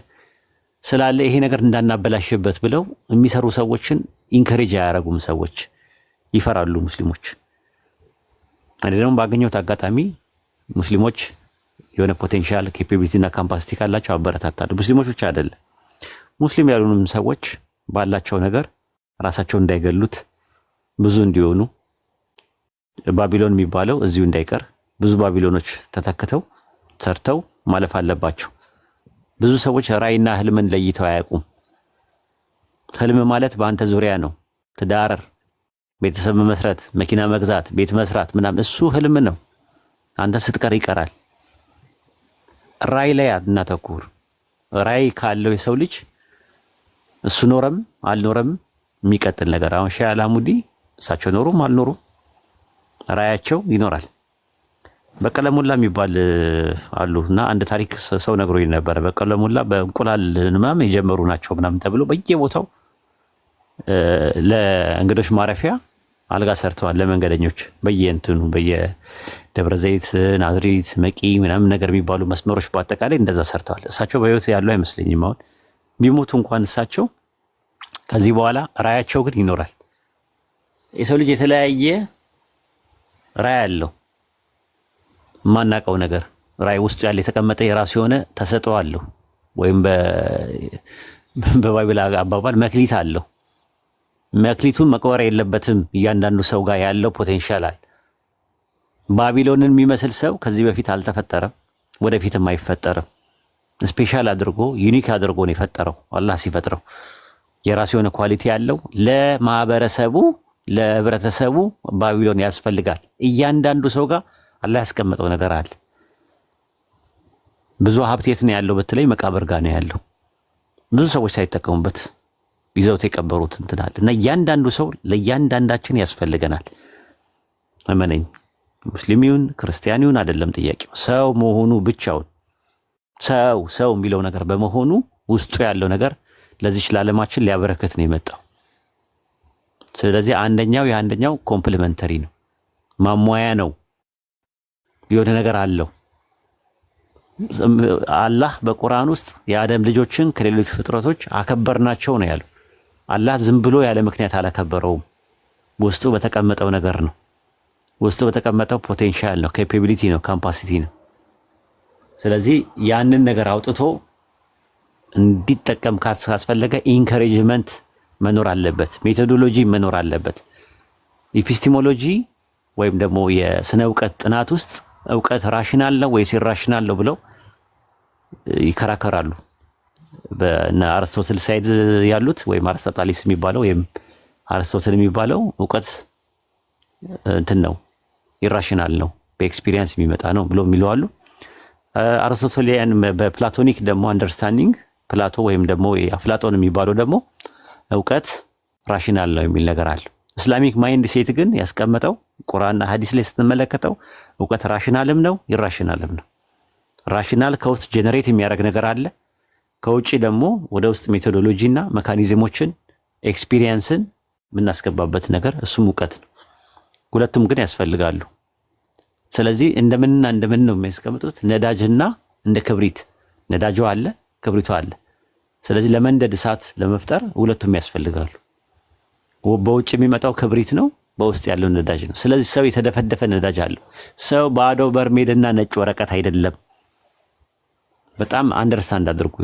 ስላለ ይሄ ነገር እንዳናበላሽበት ብለው የሚሰሩ ሰዎችን ኢንከሬጅ አያደርጉም። ሰዎች ይፈራሉ ሙስሊሞች። እኔ ደግሞ ባገኘሁት አጋጣሚ ሙስሊሞች የሆነ ፖቴንሻል ኬፓቢሊቲ እና ካፓሲቲ ካላቸው አበረታታለሁ። ሙስሊሞች ብቻ አይደለም ሙስሊም ያሉንም ሰዎች ባላቸው ነገር ራሳቸውን እንዳይገሉት ብዙ እንዲሆኑ ባቢሎን የሚባለው እዚሁ እንዳይቀር ብዙ ባቢሎኖች ተተክተው ሰርተው ማለፍ አለባቸው። ብዙ ሰዎች ራዕይና ህልምን ለይተው አያውቁም። ህልም ማለት በአንተ ዙሪያ ነው። ትዳር፣ ቤተሰብ መመስረት፣ መኪና መግዛት፣ ቤት መስራት ምናምን እሱ ህልም ነው። አንተ ስትቀር ይቀራል። ራዕይ ላይ እናተኩር። ራዕይ ካለው የሰው ልጅ እሱ ኖረም አልኖረም የሚቀጥል ነገር። አሁን ሼህ አላሙዲ እሳቸው ኖሩም አልኖሩም ራዕያቸው ይኖራል። በቀለ ሞላ የሚባል አሉ እና አንድ ታሪክ ሰው ነግሮኝ ነበረ። በቀለ ሞላ በእንቁላል ምናምን የጀመሩ ናቸው ምናምን ተብሎ በየቦታው ለእንግዶች ማረፊያ አልጋ ሰርተዋል ለመንገደኞች በየእንትኑ በየደብረ ዘይት፣ ናዝሬት፣ መቂ ምናምን ነገር የሚባሉ መስመሮች በአጠቃላይ እንደዛ ሰርተዋል። እሳቸው በህይወት ያሉ አይመስለኝም። አሁን ቢሞቱ እንኳን እሳቸው ከዚህ በኋላ ራዕያቸው ግን ይኖራል። የሰው ልጅ የተለያየ ራዕይ አለው። የማናውቀው ነገር ራእይ ውስጡ ያለ የተቀመጠ የራሱ የሆነ ተሰጥኦ አለው፣ ወይም በባይብል አባባል መክሊት አለው። መክሊቱን መቅበር የለበትም። እያንዳንዱ ሰው ጋር ያለው ፖቴንሻል አለ። ባቢሎንን የሚመስል ሰው ከዚህ በፊት አልተፈጠረም፣ ወደፊትም አይፈጠርም። ስፔሻል አድርጎ ዩኒክ አድርጎ ነው የፈጠረው። አላህ ሲፈጥረው የራሱ የሆነ ኳሊቲ ያለው ለማህበረሰቡ ለህብረተሰቡ ባቢሎን ያስፈልጋል። እያንዳንዱ ሰው ጋር አላህ ያስቀመጠው ነገር አለ። ብዙ ሀብት የት ነው ያለው በተለይ መቃብር ጋር ነው ያለው። ብዙ ሰዎች ሳይጠቀሙበት ይዘውት የቀበሩት እንትን አለ እና እያንዳንዱ ሰው ለእያንዳንዳችን ያስፈልገናል። እመነኝ፣ ሙስሊሚውን ክርስቲያኒውን አይደለም ጥያቄው፣ ሰው መሆኑ ብቻውን። ሰው የሚለው ነገር በመሆኑ ውስጡ ያለው ነገር ለዚች ለዓለማችን ሊያበረከት ነው የመጣው። ስለዚህ የአንደኛው ኮምፕሊመንተሪ ነው፣ ማሟያ ነው፣ የሆነ ነገር አለው። አላህ በቁርአን ውስጥ የአደም ልጆችን ከሌሎች ፍጥረቶች አከበርናቸው ነው ያለው። አላህ ዝም ብሎ ያለ ምክንያት አላከበረውም። ውስጡ በተቀመጠው ነገር ነው፣ ውስጡ በተቀመጠው ፖቴንሻል ነው፣ ኬፓቢሊቲ ነው፣ ካፓሲቲ ነው። ስለዚህ ያንን ነገር አውጥቶ እንዲጠቀም ካስፈለገ ኢንካሬጅመንት መኖር አለበት፣ ሜቶዶሎጂ መኖር አለበት። ኢፒስቲሞሎጂ ወይም ደግሞ የስነ እውቀት ጥናት ውስጥ እውቀት ራሽናል ነው ወይስ ኢራሽናል ነው ብለው ይከራከራሉ። በእነ አርስቶትል ሳይድ ያሉት ወይም አርስቶታሊስ የሚባለው ወይም አርስቶትል የሚባለው እውቀት እንትን ነው፣ ኢራሽናል ነው፣ በኤክስፒሪየንስ የሚመጣ ነው ብሎ የሚለው አሉ። አርስቶትሊያን በፕላቶኒክ ደግሞ አንደርስታንዲንግ ፕላቶ ወይም ደግሞ አፍላጦን የሚባለው ደግሞ እውቀት ራሽናል ነው የሚል ነገር አለ። እስላሚክ ማይንድ ሴት ግን ያስቀመጠው ቁርአንና ሐዲስ ላይ ስትመለከተው እውቀት ራሽናልም ነው ኢራሽናልም ነው። ራሽናል ከውስጥ ጀነሬት የሚያደርግ ነገር አለ፣ ከውጪ ደግሞ ወደ ውስጥ ሜቶዶሎጂና መካኒዝሞችን ኤክስፒሪየንስን የምናስገባበት ነገር እሱም እውቀት ነው። ሁለቱም ግን ያስፈልጋሉ። ስለዚህ እንደምን ነው የሚያስቀምጡት? ነዳጅና እንደ ክብሪት፣ ነዳጁ አለ ክብሪቱ አለ። ስለዚህ ለመንደድ እሳት ለመፍጠር ሁለቱም ያስፈልጋሉ። በውጭ የሚመጣው ክብሪት ነው፣ በውስጥ ያለው ነዳጅ ነው። ስለዚህ ሰው የተደፈደፈ ነዳጅ አለው። ሰው ባዶ በርሜልና ነጭ ወረቀት አይደለም። በጣም አንደርስታንድ አድርጉ።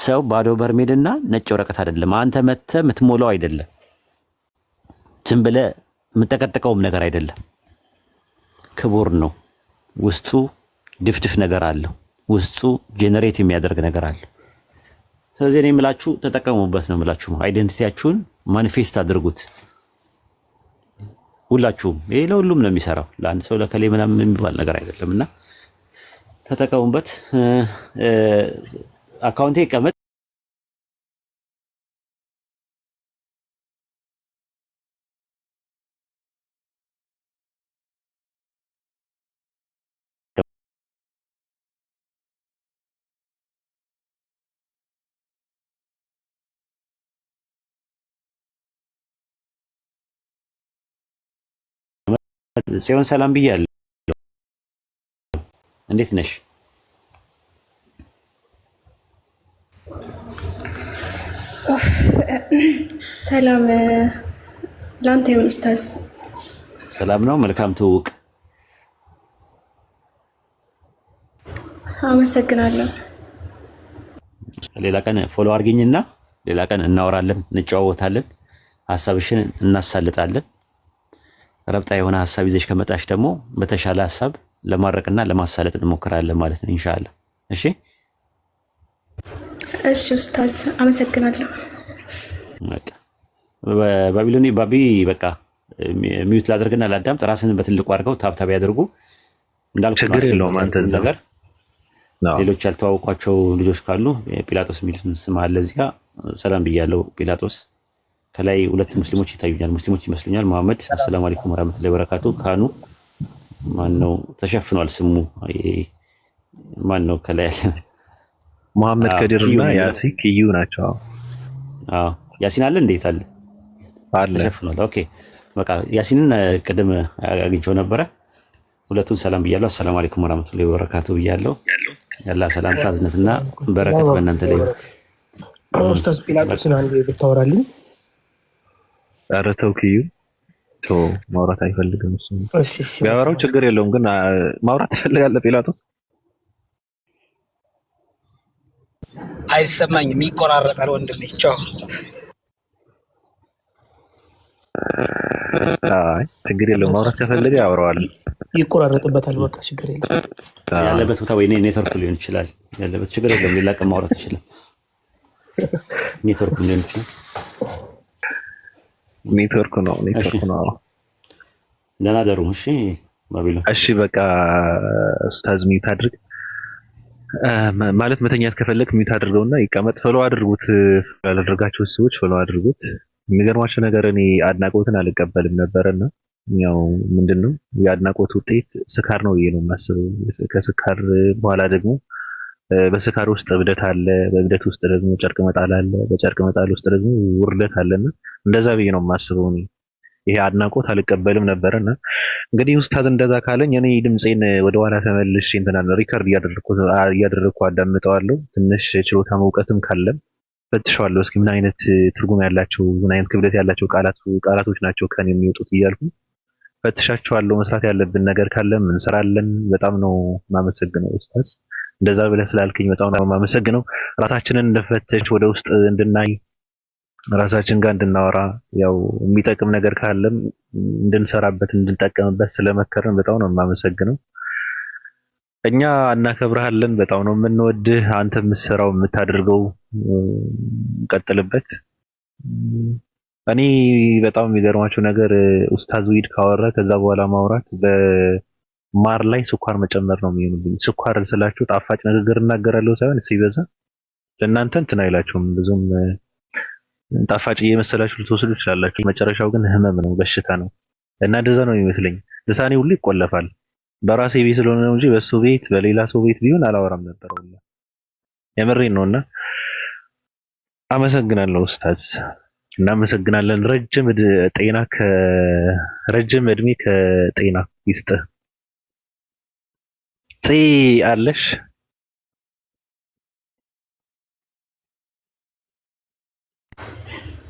ሰው ባዶ በርሜልና ነጭ ወረቀት አይደለም። አንተ መተህ የምትሞላው አይደለም። ዝም ብለህ የምጠቀጥቀውም ነገር አይደለም። ክቡር ነው። ውስጡ ድፍድፍ ነገር አለው። ውስጡ ጄኔሬት የሚያደርግ ነገር አለው። ስለዚህ እኔ የምላችሁ ተጠቀሙበት ነው የምላችሁ። አይደንቲቲያችሁን ማኒፌስት አድርጉት ሁላችሁም። ይሄ ለሁሉም ነው የሚሰራው፣ ለአንድ ሰው ለከሌ ምናምን የሚባል ነገር አይደለም እና ተጠቀሙበት። አካውንቴ ይቀመጥ። ጽዮን ሰላም ብያለሁ። እንዴት ነሽ? ሰላም ላንተ ይሁን ኡስታዝ። ሰላም ነው። መልካም ትውውቅ። አመሰግናለሁ። ሌላ ቀን ፎሎ አድርጊኝና ሌላ ቀን እናወራለን፣ እንጨዋወታለን፣ ሀሳብሽን እናሳልጣለን። ረብጣ የሆነ ሀሳብ ይዘሽ ከመጣሽ ደግሞ በተሻለ ሀሳብ ለማድረቅና ለማሳለጥ እንሞክራለን ማለት ነው ኢንሻአላህ። እሺ እሺ ኡስታዝ አመሰግናለሁ። በቃ ባቢሎኒ ባቢ በቃ ሚዩት ላድርግና ላዳምጥ። ራስን በትልቁ አድርገው ታብታብ ያድርጉ እንዳልኩ ችግር የለውም። አንተ ነገር ሌሎች ያልተዋወቋቸው ልጆች ካሉ ጲላጦስ የሚል ስም አለ እዚህ ጋር። ሰላም ብያለሁ ጲላጦስ። ከላይ ሁለት ሙስሊሞች ይታዩኛል፣ ሙስሊሞች ይመስሉኛል። መሐመድ አሰላሙ አለይኩም ወራህመቱላሂ ወበረካቱ። ካኑ ማን ነው? ተሸፍኗል ስሙ ማን ነው? ከላይ መሐመድ ከዲርና ያሲን ክዩ ናቸው። አዎ ያሲን አለ እንዴት አለ? ተሸፍኗል። ኦኬ በቃ ያሲንን ቅድም አግኝቼው ነበረ። ሁለቱን ሰላም ብያለሁ። አሰላሙ አለይኩም ወራህመቱላሂ ወበረካቱ ብያለሁ። ያላ ሰላምታ እዝነትና በረከት በእናንተ ላይ። ኡስታዝ ጲላጦስን አንዴ ብታወራልኝ። ኧረ ተው ክዩ ማውራት አይፈልግም እሱ። እሺ እሺ ቢያወራው ችግር የለውም ግን ማውራት ትፈልጋለህ ጲላጦስ? አይሰማኝም፣ ይቆራረጣል ወንድሜ። ቻው። አይ ችግር የለውም ማውራት ከፈለገ ያወራዋል። ይቆራረጥበታል። በቃ ችግር የለም። ያለበት ቦታ ወይ ኔትወርክ ሊሆን ይችላል። ያለበት ችግር የለም። ሌላ ቀን ማውራት ይችላል። ኔትወርክ ሊሆን ይችላል። ኔትወርክ ነው። ደህና ደሩ። እሺ ባቢሎን። እሺ በቃ ኡስታዝ ሚውት አድርግ ማለት መተኛት ከፈለክ ሚውት አድርገውና ይቀመጥ። ፎሎ አድርጉት፣ ያላደረጋችሁ ሰዎች ፎሎ አድርጉት። የሚገርማችሁ ነገር እኔ አድናቆትን አልቀበልም ነበርና ያው ምንድነው የአድናቆት ውጤት ስካር ነው ብዬ ነው የማስበው። ከስካር በኋላ ደግሞ በስካር ውስጥ እብደት አለ፣ በእብደት ውስጥ ደግሞ ጨርቅ መጣል አለ፣ በጨርቅ መጣል ውስጥ ደግሞ ውርደት አለና እንደዛ ብዬ ነው የማስበው። እኔ ይሄ አድናቆት አልቀበልም ነበርና እንግዲህ ኡስታዝ እንደዛ ካለኝ እኔ ድምጼን ወደ ኋላ ተመልሼ እንተናል ሪከርድ እያደረኩ አዳምጠዋለሁ። ትንሽ ችሎታ መውቀትም ካለም ፈትሸዋለሁ። እስኪ ምን አይነት ትርጉም ያላቸው ምን አይነት ክብደት ያላቸው ቃላቶች ናቸው ከኔ የሚወጡት እያልኩ ፈትሻቸዋለሁ። መስራት ያለብን ነገር ካለም እንሰራለን። በጣም ነው የማመሰግነው ኡስታዝ እንደዛ ብለህ ስላልከኝ በጣም ነው የማመሰግነው። ራሳችንን እንደፈተሽ ወደ ውስጥ እንድናይ ራሳችን ጋር እንድናወራ ያው የሚጠቅም ነገር ካለም እንድንሰራበት እንድንጠቀምበት ስለመከረን በጣም ነው የማመሰግነው። እኛ እናከብርሃለን፣ በጣም ነው የምንወድህ። አንተ የምትሰራው የምታደርገው ቀጥልበት። እኔ በጣም የሚገርማችሁ ነገር ኡስታዝ ዊድ ካወራ ከዛ በኋላ ማውራት በማር ላይ ስኳር መጨመር ነው የሚሆንብኝ። ስኳር ስላችሁ ጣፋጭ ንግግር እናገራለሁ ሳይሆን ሲበዛ ለእናንተ እንትን አይላችሁም ብዙም ጣፋጭ እየመሰላችሁ ልትወስዱ ትችላላችሁ። መጨረሻው ግን ህመም ነው፣ በሽታ ነው እና እንደዛ ነው የሚመስለኝ። ልሳኔ ሁሉ ይቆለፋል። በራሴ ቤት ስለሆነ ነው እንጂ በሱ ቤት በሌላ ሰው ቤት ቢሆን አላወራም ነበር። የምሬን ነውና አመሰግናለሁ ኡስታዝ። እናመሰግናለን። ረጅም እድሜ ከጤና ይስጥህ። አለሽ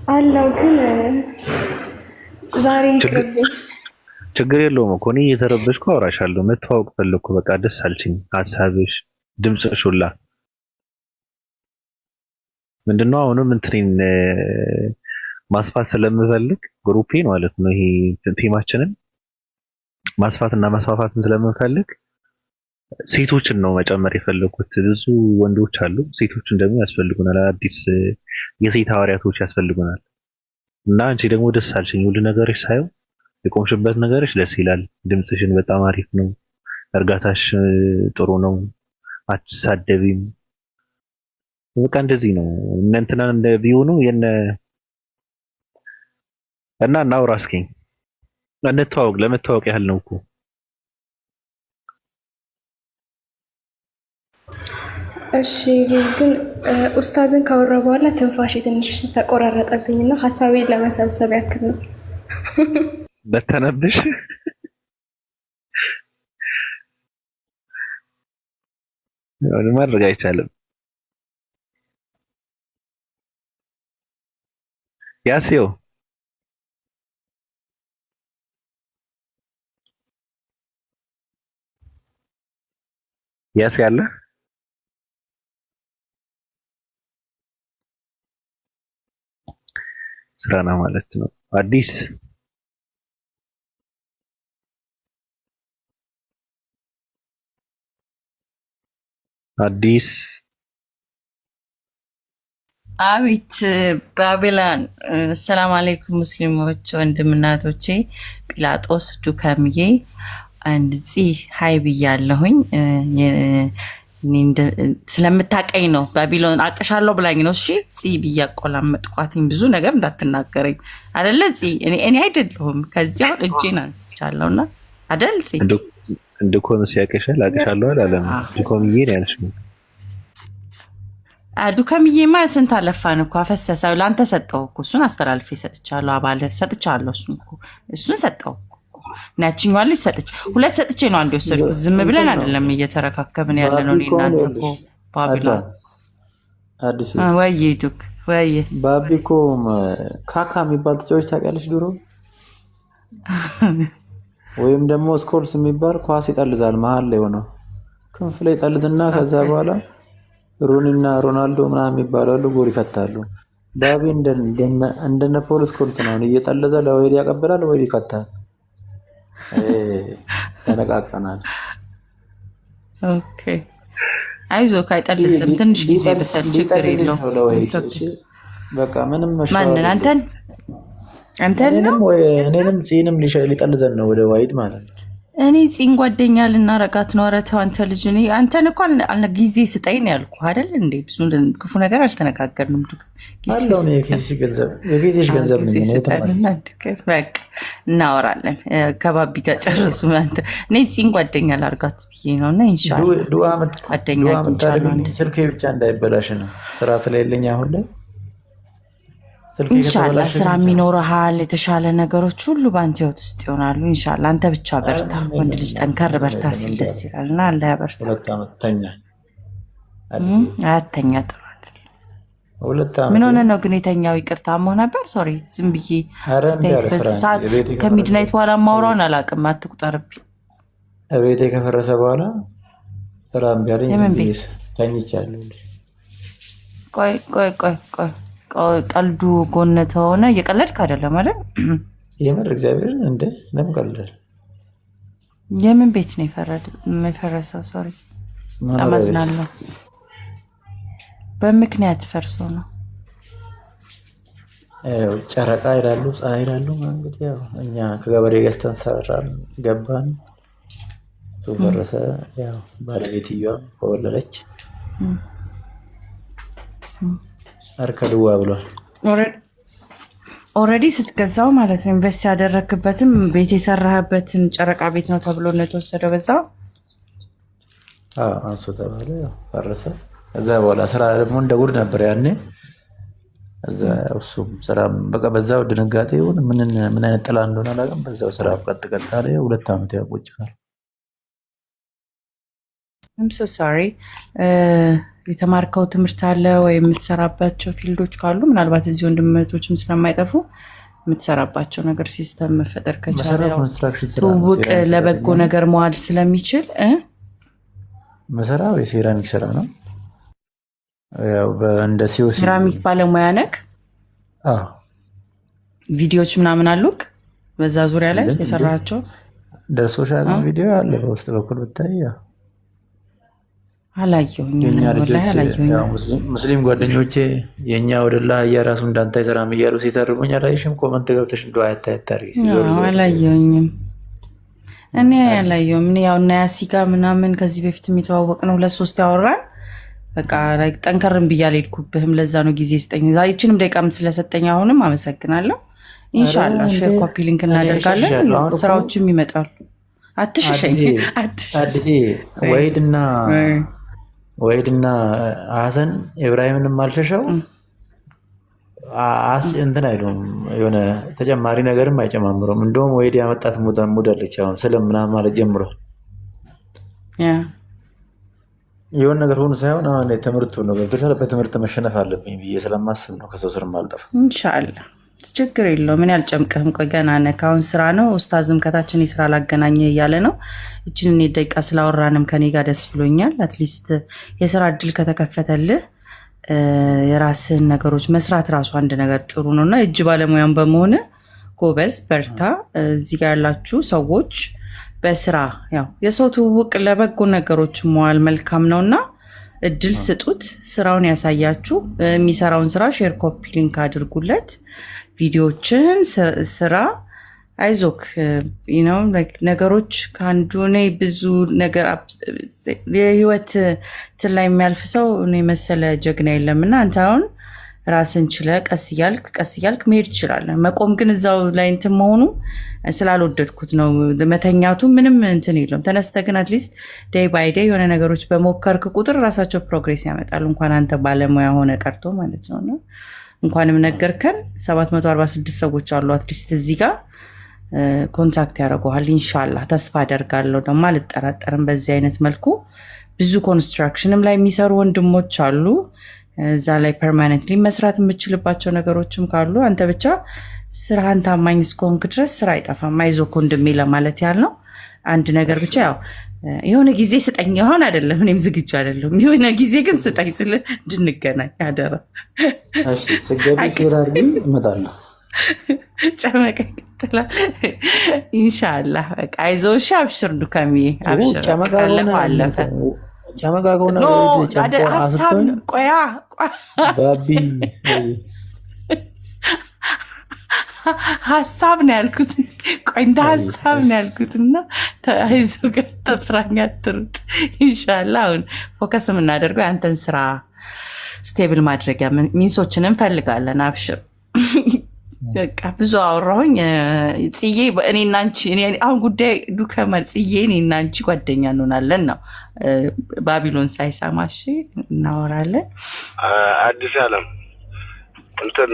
አለው ግን ዛሬ ችግር የለውም እኮ እኔ እየተረበሽኩ አወራሻለሁ። መተዋወቅ ፈለኩ። በቃ ደስ አልችኝ ሀሳብሽ፣ ድምፅሽ ሁላ ምንድነው አሁንም እንትኔን ማስፋት ስለምፈልግ ግሩፔን ማለት ነው ይሄ ቲማችንን ማስፋትና ማስፋፋትን ስለምፈልግ ሴቶችን ነው መጨመር የፈለኩት። ብዙ ወንዶች አሉ፣ ሴቶችን ደግሞ ያስፈልጉናል። አዲስ የሴት ሐዋርያቶች ያስፈልጉናል። እና አንቺ ደግሞ ደስ አልሽኝ። ሁሉ ነገርሽ ሳየው የቆምሽበት ነገርሽ ደስ ይላል። ድምፅሽን በጣም አሪፍ ነው። እርጋታሽ ጥሩ ነው። አትሳደቢም። በቃ እንደዚህ ነው። እንትና እንደ ቢሆኑ እና እናውራ እስኪ እንተዋወቅ። ለመተዋወቅ ያህል ነው እኮ። እሺ ግን ኡስታዝን ካወራ በኋላ ትንፋሽ ትንሽ ተቆራረጠብኝና ሀሳቤን ለመሰብሰብ ያክል ነው። በተነብሽ ማድረግ አይቻልም። ያሲው ያለ ስራ ነው ማለት ነው። አዲስ አቤት ባቢላን። ሰላም አለይኩም ሙስሊሞች ወንድምናቶቼ፣ ጲላጦስ ዱከምዬ አንድዚ ሀይ ብያለሁኝ። ስለምታቀኝ ነው። ባቢሎን አቀሻለሁ ብላኝ ነው። እሺ ፂ ብዬ አቆላመጥኳትኝ። ብዙ ነገር እንዳትናገረኝ አደለ ፂ። እኔ አይደለሁም ከዚያ እጄን አንስቻለሁና አደል ፂ። እንድኮም ሲያቀሻል አቀሻለሁ አላለም። ዱከምዬ ነው ያልሽው። ዱከምዬማ ስንት አለፋን እኮ አፈሰሰ። ለአንተ ሰጠው እኮ እሱን አስተላልፌ ሰጥቻለሁ። አባለ ሰጥቻለሁ። እሱን ሰጠው ናችኛዋ ልጅ ሰጥች። ሁለት ሰጥቼ ነው አንድ ወሰድኩት። ዝም ብለን አይደለም እየተረካከብን ያለ ነው። እናንተ እኮ ባቢሎን አዲስ ወይ ዱክ ወይ ባቢ እኮ ካካ የሚባል ተጫዋች ታውቂያለሽ? ድሮ ወይም ደግሞ ስኮልስ የሚባል ኳስ ይጠልዛል መሀል ላይ ሆኖ ክንፍ ላይ ይጠልዝና ከዛ በኋላ ሩኒና ሮናልዶ ምናምን የሚባሉ ጎል ይከታሉ። ባቢ እንደነ ፖል ስኮልስ ነው እየጠለዘ ለወይድ ያቀብላል ወይ ይከታል። ተነቃቀናል። ኦኬ አይዞህ አይጠልዝም። ትንሽ ጊዜ በሰል ችግር የለውም። በቃ ምንም ማንን አንተን ነው እኔንም ጺንም ሊጠልዘን ነው ወደ ዋይድ ማለት ነው። እኔ ጺን ጓደኛ ልናረጋት ነው። ኧረ ተው አንተ ልጅ አንተን እኮ ጊዜ ስጠኝ ነው ያልኩህ አይደል እንዴ? ብዙ ክፉ ነገር አልተነጋገርንም። የጊዜሽ ገንዘብ በቃ እናወራለን። ከባቢ ጋር ጨርሱ። እኔ ጺን ጓደኛ ላርጋት ብዬ ነው እና ኢንሻላህ ጓደኛ ስልኬ ብቻ እንዳይበላሽ ነው ስራ ስለሌለኝ አሁን ላይ ኢንሻላህ ስራ የሚኖርሃል። የተሻለ ነገሮች ሁሉ በአንተ ህይወት ውስጥ ይሆናሉ። ኢንሻላህ አንተ ብቻ በርታ። ወንድ ልጅ ጠንከር በርታ ሲል ደስ ይላል እና አላህ ያበርታ። አያተኛ ጥሩ አይደለም። ምን ሆነ ነው ግን የተኛው? ይቅርታ አሞህ ነበር? ሶሪ ዝም ብዬ ስቴት በዚህ ሰዓት ከሚድናይት በኋላ ማውራውን አላውቅም። አትቁጠርብኝ። ቤቴ ከፈረሰ በኋላ ስራ እምቢ አለኝ። ተኝቻለሁ። ቆይ ቀልዱ ጎን ተሆነ እየቀለድክ አይደለም አይደል? የምር እግዚአብሔርን እንደ ለምን ቀልዳል? የምን ቤት ነው የፈረሰው? ሶሪ አማዝናለሁ። በምክንያት ፈርሶ ነው። ጨረቃ ይላሉ፣ ፀሐይ ይላሉ። እንግዲህ ያው እኛ ከገበሬ ገዝተን ሰራን ገባን፣ ፈረሰ። ያው ባለቤትየዋ ከወለደች አርከልዋ ብሏል። ኦልሬዲ ስትገዛው ማለት ነው ኢንቨስት ያደረክበትም ቤት የሰራህበትን ጨረቃ ቤት ነው ተብሎ ነው የተወሰደው። በዛው አንሶ ተባለ፣ ፈረሰ። ከዛ በኋላ ስራ ደግሞ እንደ ጉድ ነበር ያኔ። እዛ እሱም ስራ በቃ በዛው ድንጋጤ ይሁን ምን አይነት ጥላ እንደሆነ አላውቅም። በዛው ስራ ቀጥ አለ። 2 ዓመት ያቆጭካል። I'm so sorry። የተማርከው ትምህርት አለ ወይ የምትሰራባቸው ፊልዶች ካሉ ምናልባት እዚህ ወንድምቶችም ስለማይጠፉ የምትሰራባቸው ነገር ሲስተም መፈጠር ከቻለ ትውውቅ ለበጎ ነገር መዋል ስለሚችል መሰራው የሴራሚክ ስራ ነው። ያው በእንደ ሴራሚክ ባለሙያ ነክ ቪዲዮዎች ምናምን አሉክ በዛ ዙሪያ ላይ የሰራቸው ደርሶሻል? ቪዲዮ አለ በውስጥ በኩል ብታይ ሙስሊም ጓደኞቼ የኛ ወደላ እያራሱ እንዳንተ ይሰራም እያሉ ሲተርሙኝ አላየሽም? ኮመንት ገብተሽ እንደው አያታታሪ አላየሁኝም። እኔ አላየሁም። እኔ ያው እና ያሲጋ ምናምን ከዚህ በፊት የሚተዋወቅ ነው 2-3 ያወራን። በቃ ላይ ጠንከርም ብያለሁ አልሄድኩብህም። ለዛ ነው ጊዜ ስጠኝ። ዛሬችንም ደቂቃም ስለሰጠኝ አሁንም አመሰግናለሁ። ኢንሻአላህ ሼር ኮፒ ሊንክ እናደርጋለን። ስራዎችም ይመጣሉ። አትሽሸኝ። አዲስ ወይድና ሐሰን ኢብራሂምንም አልሸሸው እንትን አይሉም። የሆነ ተጨማሪ ነገርም አይጨማምሩም። እንደውም ወይድ ያመጣት ሙዳለች አሁን ስለምናምን ማለት ጀምሯል። የሆነ ነገር ሆኖ ሳይሆን አሁን ትምህርቱ ነው። በትምህርት መሸነፍ አለብኝ ብዬ ስለማስብ ነው ከሰው ስር ማልጠፋ። ኢንሻአላህ ችግር የለውም። ምን ያልጨምቀህም። ቆይ ገና ነህ። አሁን ስራ ነው። ኡስታዝም ከታችን የስራ ላገናኘ እያለ ነው። እችን እኔ ደቂቃ ስላወራንም ከኔ ጋር ደስ ብሎኛል። አትሊስት የስራ እድል ከተከፈተልህ የራስህን ነገሮች መስራት ራሱ አንድ ነገር ጥሩ ነው እና እጅ ባለሙያም በመሆን ጎበዝ በርታ። እዚህ ጋር ያላችሁ ሰዎች በስራ ያው የሰው ትውውቅ ለበጎ ነገሮች መዋል መልካም ነውና እድል ስጡት። ስራውን ያሳያችሁ። የሚሰራውን ስራ ሼር ኮፒ ሊንክ አድርጉለት። ቪዲዮችን ስራ አይዞክ ነገሮች ከአንዱ እኔ ብዙ ነገር የህይወት እንትን ላይ የሚያልፍ ሰው እኔ መሰለ ጀግና የለምና አንተ አሁን ራስን ችለ ቀስ እያልክ መሄድ ትችላለህ። መቆም ግን እዛው ላይ እንትን መሆኑ ስላልወደድኩት ነው። መተኛቱ ምንም እንትን የለውም። ተነስተ ግን አትሊስት ዴይ ባይ ዴይ የሆነ ነገሮች በሞከርክ ቁጥር ራሳቸው ፕሮግሬስ ያመጣሉ። እንኳን አንተ ባለሙያ ሆነ ቀርቶ ማለት ነው። እንኳንም ነገርከን። 746 ሰዎች አሉ አትሊስት እዚህ ጋር ኮንታክት ያደርጉሃል። ኢንሻአላህ ተስፋ አደርጋለሁ። ደግሞ አልጠራጠርም። በዚህ አይነት መልኩ ብዙ ኮንስትራክሽንም ላይ የሚሰሩ ወንድሞች አሉ። እዛ ላይ ፐርማነንትሊ መስራት የምችልባቸው ነገሮችም ካሉ አንተ ብቻ ስራህን ታማኝ እስከሆንክ ድረስ ስራ አይጠፋም። አይዞህ ወንድሜ ለማለት ያህል ነው። አንድ ነገር ብቻ ያው የሆነ ጊዜ ስጠኝ ይሆን አይደለም፣ እኔም ዝግጁ አይደለም። የሆነ ጊዜ ግን ስጠኝ ስል እንድንገናኝ አደራ። እሺ ስገቢ ሼር እመጣለሁ። ጨመቀ ይቀጥላል ኢንሻአላህ። በቃ አይዞህ እሺ፣ አብሽር ዱካሚ አብሽር። አለፈ ጨመቃቀውና ሀሳብ ቆያ ባቢ ሀሳብ ነው ያልኩት። ቆይ እንደ ሀሳብ ነው ያልኩት እና አይዞህ ጋር ተስራኛ ትሩጥ ኢንሻአላህ። አሁን ፎከስ የምናደርገው ያንተን ስራ ስቴብል ማድረጊያ ሚንሶችን እንፈልጋለን። አብሽር። በቃ ብዙ አወራሁኝ። ጽዬ እኔና አንቺ አሁን ጉዳይ ዱከመል ጽዬ እኔና አንቺ ጓደኛ እንሆናለን ነው። ባቢሎን ሳይሰማሽ እናወራለን። አዲስ አለም እንትን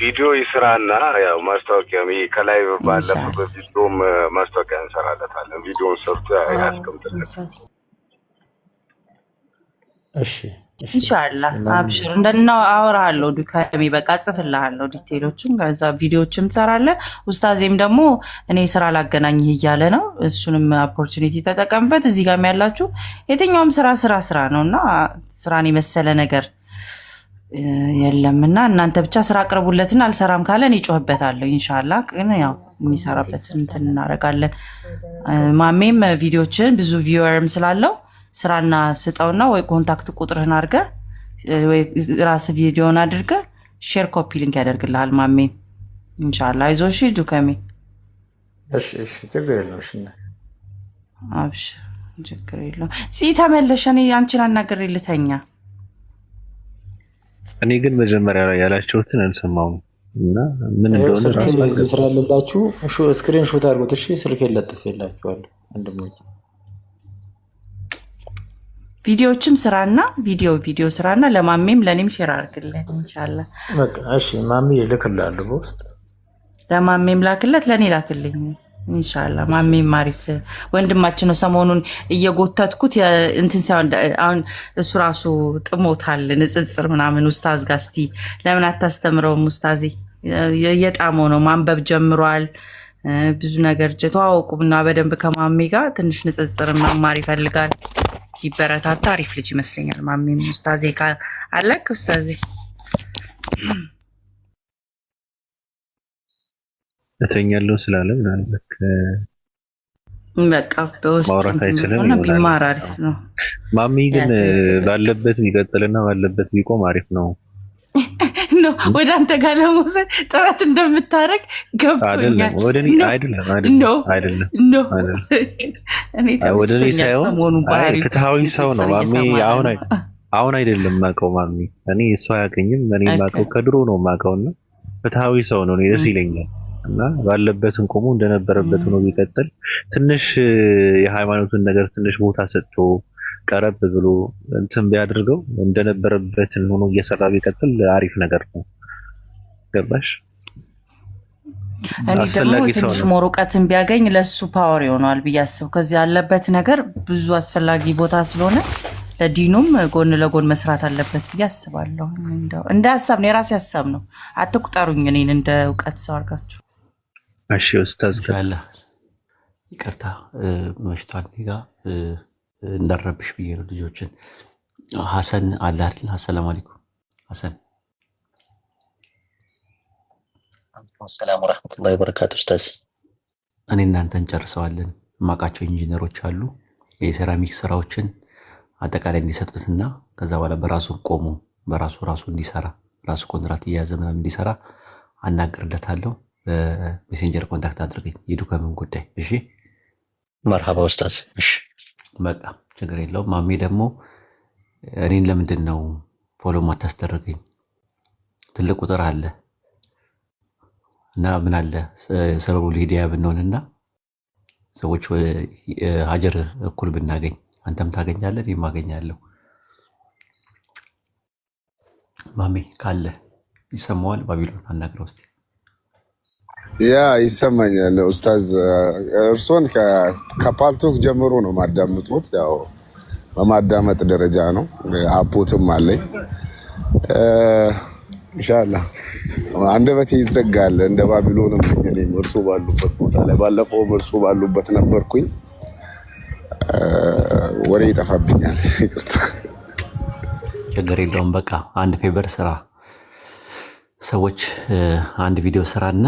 ቪዲዮ ይስራና ያው ማስታወቂያ ከላይ ባለፈው በቪዲዮም ማስታወቂያ እንሰራለታለን። ቪዲዮውን ሰርቶ ያስቀምጥልን። እሺ ኢንሻአላህ አብሽር። እንደናው አወራለሁ ዱካሚ በቃ ጽፍልሃለሁ ዲቴይሎችን። ከዛ ቪዲዮዎችም ትሰራለህ። ኡስታዜም ደግሞ እኔ ስራ ላገናኝህ እያለ ነው። እሱንም ኦፖርቹኒቲ ተጠቀምበት። እዚህ ጋርም ያላችሁ የትኛውም ስራ ነውና ስራን የመሰለ ነገር የለምና እናንተ ብቻ ስራ አቅርቡለትና አልሰራም ካለ እኔ እጮህበታለሁ ኢንሻአላህ። ግን ያው የሚሰራበት እንትን እናደርጋለን። ማሜም ቪዲዮችን ብዙ ቪወርም ስላለው ስራና ስጠውና ወይ ኮንታክት ቁጥርህን አድርገህ ወይ ራስ ቪዲዮን አድርገህ ሼር ኮፒ ሊንክ ያደርግልሃል ማሜ ኢንሻአላህ። አይዞሽ ዱከሜ። እሺ ችግር የለውም። እሺ አብሽ ችግር የለውም። ተመለሽ። እኔ አንቺን አናግሬ ልተኛ። እኔ ግን መጀመሪያ ላይ ያላችሁትን አልሰማሁም እና ምን እንደሆነ ራሱ ስራ አለላችሁ። ስክሪን ሾት አድርጉት። እሺ ስልክ ለጥፌላችኋለሁ ወንድሞች። ቪዲዮዎችም ስራና ቪዲዮ ስራና ለማሜም ለኔም ሼር አድርግልኝ ኢንሻአላህ። በቃ እሺ ማሜ ልክልሃለሁ በውስጥ። ለማሜም ላክለት ለኔ ላክልኝ ኢንሻአላህ። ማሜም አሪፍ ወንድማችን ነው። ሰሞኑን እየጎተትኩት እንትን ሳይሆን አሁን እሱ ራሱ ጥሞታል ንጽጽር ምናምን ኡስታዝ ጋር እስቲ ለምን አታስተምረውም ኡስታዜ? እየጣመው ነው ማንበብ ጀምሯል። ብዙ ነገር ተዋወቁና በደንብ ከማሜ ጋር ትንሽ ንጽጽር መማር ይፈልጋል። ይበረታታ። አሪፍ ልጅ ይመስለኛል ማሜም። ኡስታዜ አለክ ኡስታዜ? እተኛለሁ ስላለ ምናልባት በቃ በውስጥ ማውራት አይችልም ቢማር አሪፍ ነው። ማሚ ግን ባለበት ቢቀጥልና ባለበት ቢቆም አሪፍ ነው። ወደ አንተ ጋር ለመውሰድ ጥረት እንደምታደርግ ገብቶኛል። ወደ እኔ ሳይሆን ፍትሃዊ ሰው ነው ማሚ። አሁን አይደለም የማውቀው ማሚ። እኔ እሱ አያውቅኝም። እኔ የማውቀው ከድሮ ነው የማውቀውና ፍትሃዊ ሰው ነው። እኔ ደስ ይለኛል እና ባለበትን ቆሞ እንደነበረበት ሆኖ ቢቀጥል ትንሽ የሃይማኖቱን ነገር ትንሽ ቦታ ሰጥቶ ቀረብ ብሎ እንትን ቢያደርገው እንደነበረበት ሆኖ እየሰራ ቢቀጥል አሪፍ ነገር ነው። ገባሽ? እኔ ደግሞ ትንሽ ሞር እውቀትን ቢያገኝ ለሱ ፓወር ይሆናል ብዬ አስብ። ከዚህ ያለበት ነገር ብዙ አስፈላጊ ቦታ ስለሆነ ለዲኑም ጎን ለጎን መስራት አለበት ብዬ አስባለሁ። እንደ ሀሳብ ነው፣ የራሴ ሀሳብ ነው። አትቁጠሩኝ እኔን እንደ እውቀት ሰው አድርጋችሁ። እሺ ኡስታዝ ካለ ይቅርታ መሽቷል ጋ እንዳረብሽ ብዬ ነው ልጆችን። ሐሰን አለ አይደል? አሰላሙ አለይኩም ሐሰን። ሰላም ወራህመቱላሂ ወበረካቱ። ኡስታዝ እኔ እናንተን ጨርሰዋለን። የማውቃቸው ኢንጂነሮች አሉ የሴራሚክ ስራዎችን አጠቃላይ እንዲሰጡትና ከዛ በኋላ በራሱ ቆሞ በራሱ እንዲሰራ ራሱ ኮንትራት እየያዘ ምናምን እንዲሰራ አናግርለታለሁ። በሜሴንጀር ኮንታክት አድርገኝ የዱከምን ጉዳይ። እሺ መርሐባ ኡስታዝ። እሺ በቃ ችግር የለውም። ማሜ ደግሞ እኔን ለምንድን ነው ፎሎ ማታስደረገኝ? ትልቅ ቁጥር አለ እና ምን አለ ሰበቡ ሂዳያ ብንሆንና ሰዎች ሀጀር እኩል ብናገኝ፣ አንተም ታገኛለህ እኔም አገኛለሁ። ማሜ ካለ ይሰማዋል። ባቢሎን አናግረው እስኪ። ያ ይሰማኛል ኡስታዝ። እርሶን ከፓልቶክ ጀምሮ ነው ማዳምጡት። ያው በማዳመጥ ደረጃ ነው። አፖትም አለኝ ኢንሻአላህ። አንደበቴ ይዘጋል እንደ ባቢሎንም እኔም እርሱ ባሉበት ቦታ ላይ ባለፈው እርሱ ባሉበት ነበርኩኝ። ወሬ ይጠፋብኛል፣ ይቅርታ። ችግር የለውም። በቃ አንድ ፌቨር ስራ፣ ሰዎች አንድ ቪዲዮ ስራና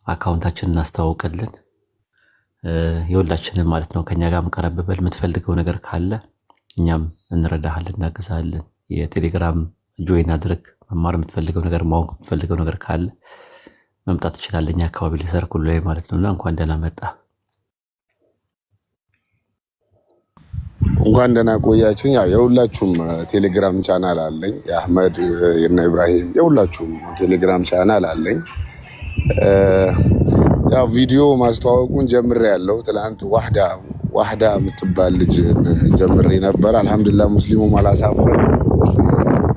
አካውንታችንን እናስተዋውቅልን የሁላችንም ማለት ነው። ከኛ ጋር መቀረበበል የምትፈልገው ነገር ካለ እኛም እንረዳሃለን፣ እናግዛለን። የቴሌግራም ጆይን አድርግ። መማር የምትፈልገው ነገር ማወቅ የምትፈልገው ነገር ካለ መምጣት ትችላለህ። እኛ አካባቢ ሊሰርኩሉ ላይ ማለት ነውና እንኳን ደህና መጣ። እንኳን ደህና ቆያችሁኝ። ያው የሁላችሁም ቴሌግራም ቻናል አለኝ። የአህመድ የና ኢብራሂም የሁላችሁም ቴሌግራም ቻናል አለኝ። ያው ቪዲዮ ማስተዋወቁን ጀምሬያለሁ። ትላንት ዋህዳ የምትባል ልጅ ጀምሬ ነበር። አልሐምዱሊላህ ሙስሊሙም አላሳፈረም።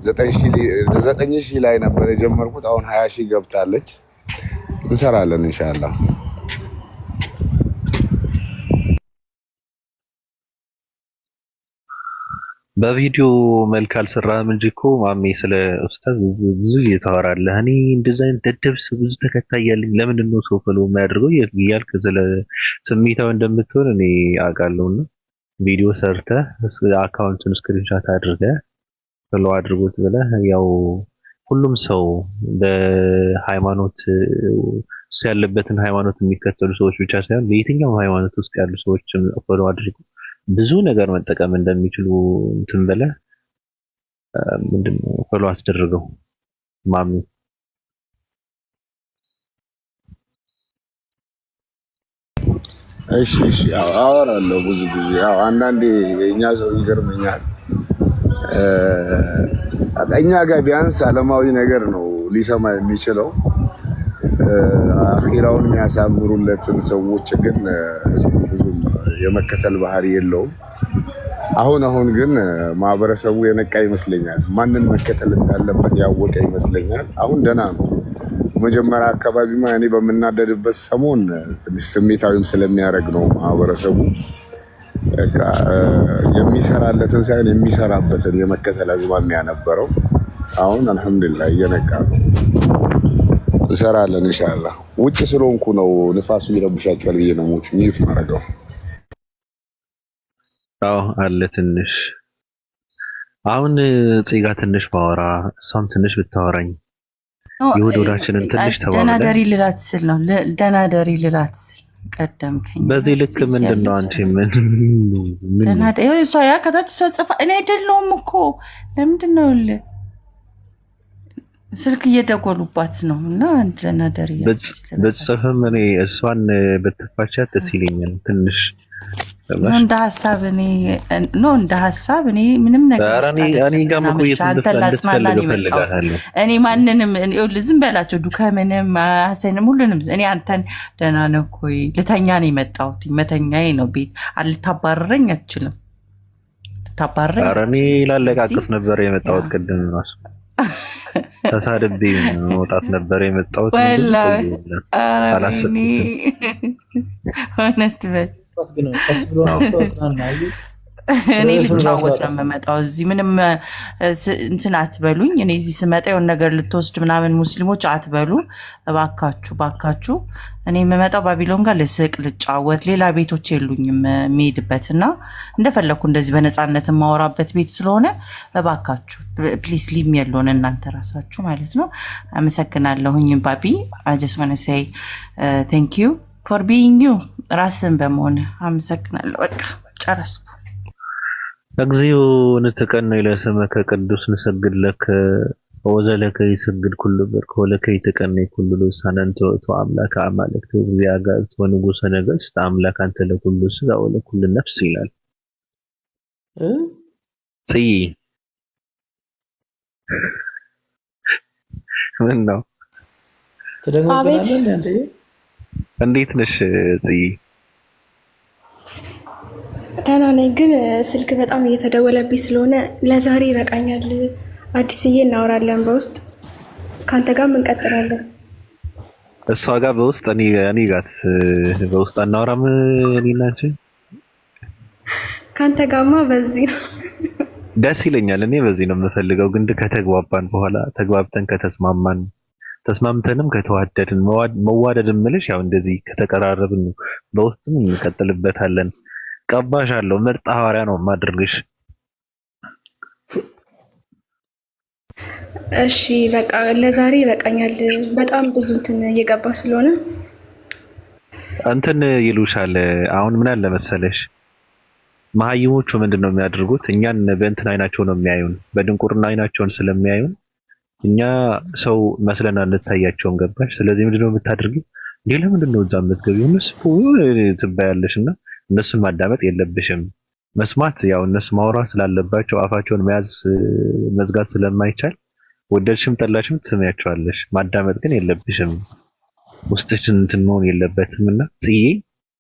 9,000 ላይ ነበር የጀመርኩት። አሁን 20,000 ገብታለች። እንሰራለን ኢንሻአላህ። በቪዲዮ መልክ አልሰራህም እንጂ እኮ ማሜ ስለ ኡስታዝ ብዙ እየታወራለህ። እኔ እንደዚህ አይነት ደደብ ብዙ ተከታይ ያለኝ ለምንድን ነው ሰው ፎሎ የሚያደርገው እያልክ ስለ ስሜታው እንደምትሆን እኔ አውቃለሁና ቪዲዮ ሰርተህ አካውንቱን ስክሪንሻት አድርገህ ፎሎ አድርጎት ብለህ ያው ሁሉም ሰው በሃይማኖት ያለበትን ሃይማኖት የሚከተሉ ሰዎች ብቻ ሳይሆን በየትኛው ሃይማኖት ውስጥ ያሉ ሰዎችን ፎሎ አድርጎ ብዙ ነገር መጠቀም እንደሚችሉ እንትን ብለህ ምንድነው ፎሎ አስደርገው ማሚ። እሺ አወራለሁ ብዙ ጊዜ። ያው አንዳንዴ የኛ ሰው ይገርመኛል። እኛ ጋር ቢያንስ ዓለማዊ ነገር ነው ሊሰማ የሚችለው። አኺራውን የሚያሳምሩለትን ሰዎች ግን ብዙም የመከተል ባህሪ የለውም። አሁን ግን ማህበረሰቡ የነቃ ይመስለኛል። ማንን መከተል እንዳለበት ያወቀ ይመስለኛል። አሁን ደህና ነው። መጀመሪያ አካባቢማ እኔ በምናደድበት ሰሞን ትንሽ ስሜታዊም ስለሚያደርግ ነው ማህበረሰቡ በቃ የሚሰራለትን ሳይሆን የሚሰራበትን የመከተል አዝማሚያ ነበረው። አሁን አልሐምዱሊላህ እየነቃ ነው። እንሰራለን ኢንሻአላህ። ውጭ ስለሆንኩ ነው ንፋሱ ይረብሻቸዋል ብዬ ነው ሚዩት ማድረገው። አዎ አለ ትንሽ አሁን ፂጋ ትንሽ ባወራ እሷም ትንሽ ብታወራኝ የወዶዳችንን ትንሽ ተባብለን ደናደሪ ልላት ስል ነው ደናደሪ ልላት ስል ቀደምከኝ። በዚህ ልክ ምንድነው አንቺ ምን ደናደሪ እሷ ያ ከታች እሷ ጽፋ እኔ አይደለሁም እኮ ለምንድነው ስልክ እየደወሉባት ነው እና ደናደሪ በጽፈም እኔ እሷን በተፋቻት ደስ ይለኛል ትንሽ እንደ ሀሳብ እኔ ምንም ነገር እኔ ጋር መቆየት እንድትፈልጋለሁ። እኔ ማንንም ዝም በላቸው ዱከምንም ሀሰንም ሁሉንም እኔ አንተን ደህና ነህ እኮ ልተኛ ነው የመጣሁት። መተኛዬ ነው ቤት ልታባረረኝ አትችልም። ልታባረረኝ እኔ ላለቃቅስ ነበር የመጣሁት። ቅድም ራሱ ተሳድቤ መውጣት ነበር የመጣሁት። እውነት በል እኔ ልጫወት ነው የምመጣው። እዚህ ምንም እንትን አትበሉኝ። እኔ እዚህ ስመጣ የሆነ ነገር ልትወስድ ምናምን ሙስሊሞች አትበሉ ባካችሁ። እኔ የምመጣው ባቢሎን ጋር ልስቅ ልጫወት፣ ሌላ ቤቶች የሉኝም የሚሄድበት እና እንደፈለግኩ እንደዚህ በነፃነት የማወራበት ቤት ስለሆነ እባካችሁ ፕሊስ ሊቭ ሚ አሎን እናንተ ራሳችሁ ማለት ነው። አመሰግናለሁኝ ባቢ። አይ ጀስት ዋና ሴይ ቴንክ ዩ ፎር ቢይንግ ዩ ራስን በመሆን አመሰግናለሁ። በቃ ጨረስኩ። እግዚኦ ንትቀነይ ለስመከ ቅዱስ ንሰግድ ለከ ወዘለከ ይሰግድ ኩሉ በርከ ወለከ ይትቀነይ ኩሉ ልሳን አንተ ወእቱ አምላከ አማልክት እግዚአብሔር ወንጉሰ ነገሥት አምላክ አንተ ለኩሉ ሥጋ ወለኩሉ ነፍስ ይላል። ጽይ ምን ነው ተደግሞብናል እንዴ? እንዴት ነሽ ጽይ? ደህና ነኝ፣ ግን ስልክ በጣም እየተደወለብኝ ስለሆነ ለዛሬ ይበቃኛል። አዲስዬ እናወራለን በውስጥ ከአንተ ጋር እንቀጥላለን። እሷ ጋር በውስጥ እኔ ጋርስ በውስጥ አናወራም? እኔና አንቺ ካንተ ጋማ በዚህ ነው። ደስ ይለኛል። እኔ በዚህ ነው የምፈልገው። ግን ከተግባባን በኋላ ተግባብተን ከተስማማን ተስማምተንም ከተዋደድን መዋደድን ምልሽ ያው እንደዚህ ከተቀራረብን በውስጥም እንቀጥልበታለን። ቀባሻለሁ። ምርጥ ሐዋርያ ነው ማድርግሽ። እሺ በቃ ለዛሬ ይበቃኛል። በጣም ብዙ እንትን እየገባ ስለሆነ እንትን ይሉሻል። አሁን ምን አለ መሰለሽ መሀይሞቹ ምንድነው የሚያደርጉት? እኛን በእንትን አይናቸው ነው የሚያዩን፣ በድንቁርና አይናቸውን ስለሚያዩን እኛ ሰው መስለን አንታያቸውም። ገባሽ? ስለዚህ ምንድነው የምታደርጊው? እንዴ ለምንድን ነው እዛ የምትገቢው? እነሱ ትባያለሽና እነሱን ማዳመጥ የለብሽም። መስማት ያው እነሱ ማውራት ስላለባቸው አፋቸውን መያዝ መዝጋት ስለማይቻል ወደድሽም ጠላሽም ትሰሚያቸዋለሽ። ማዳመጥ ግን የለብሽም። ውስጥሽን እንትን መሆን የለበትምና ጽዬ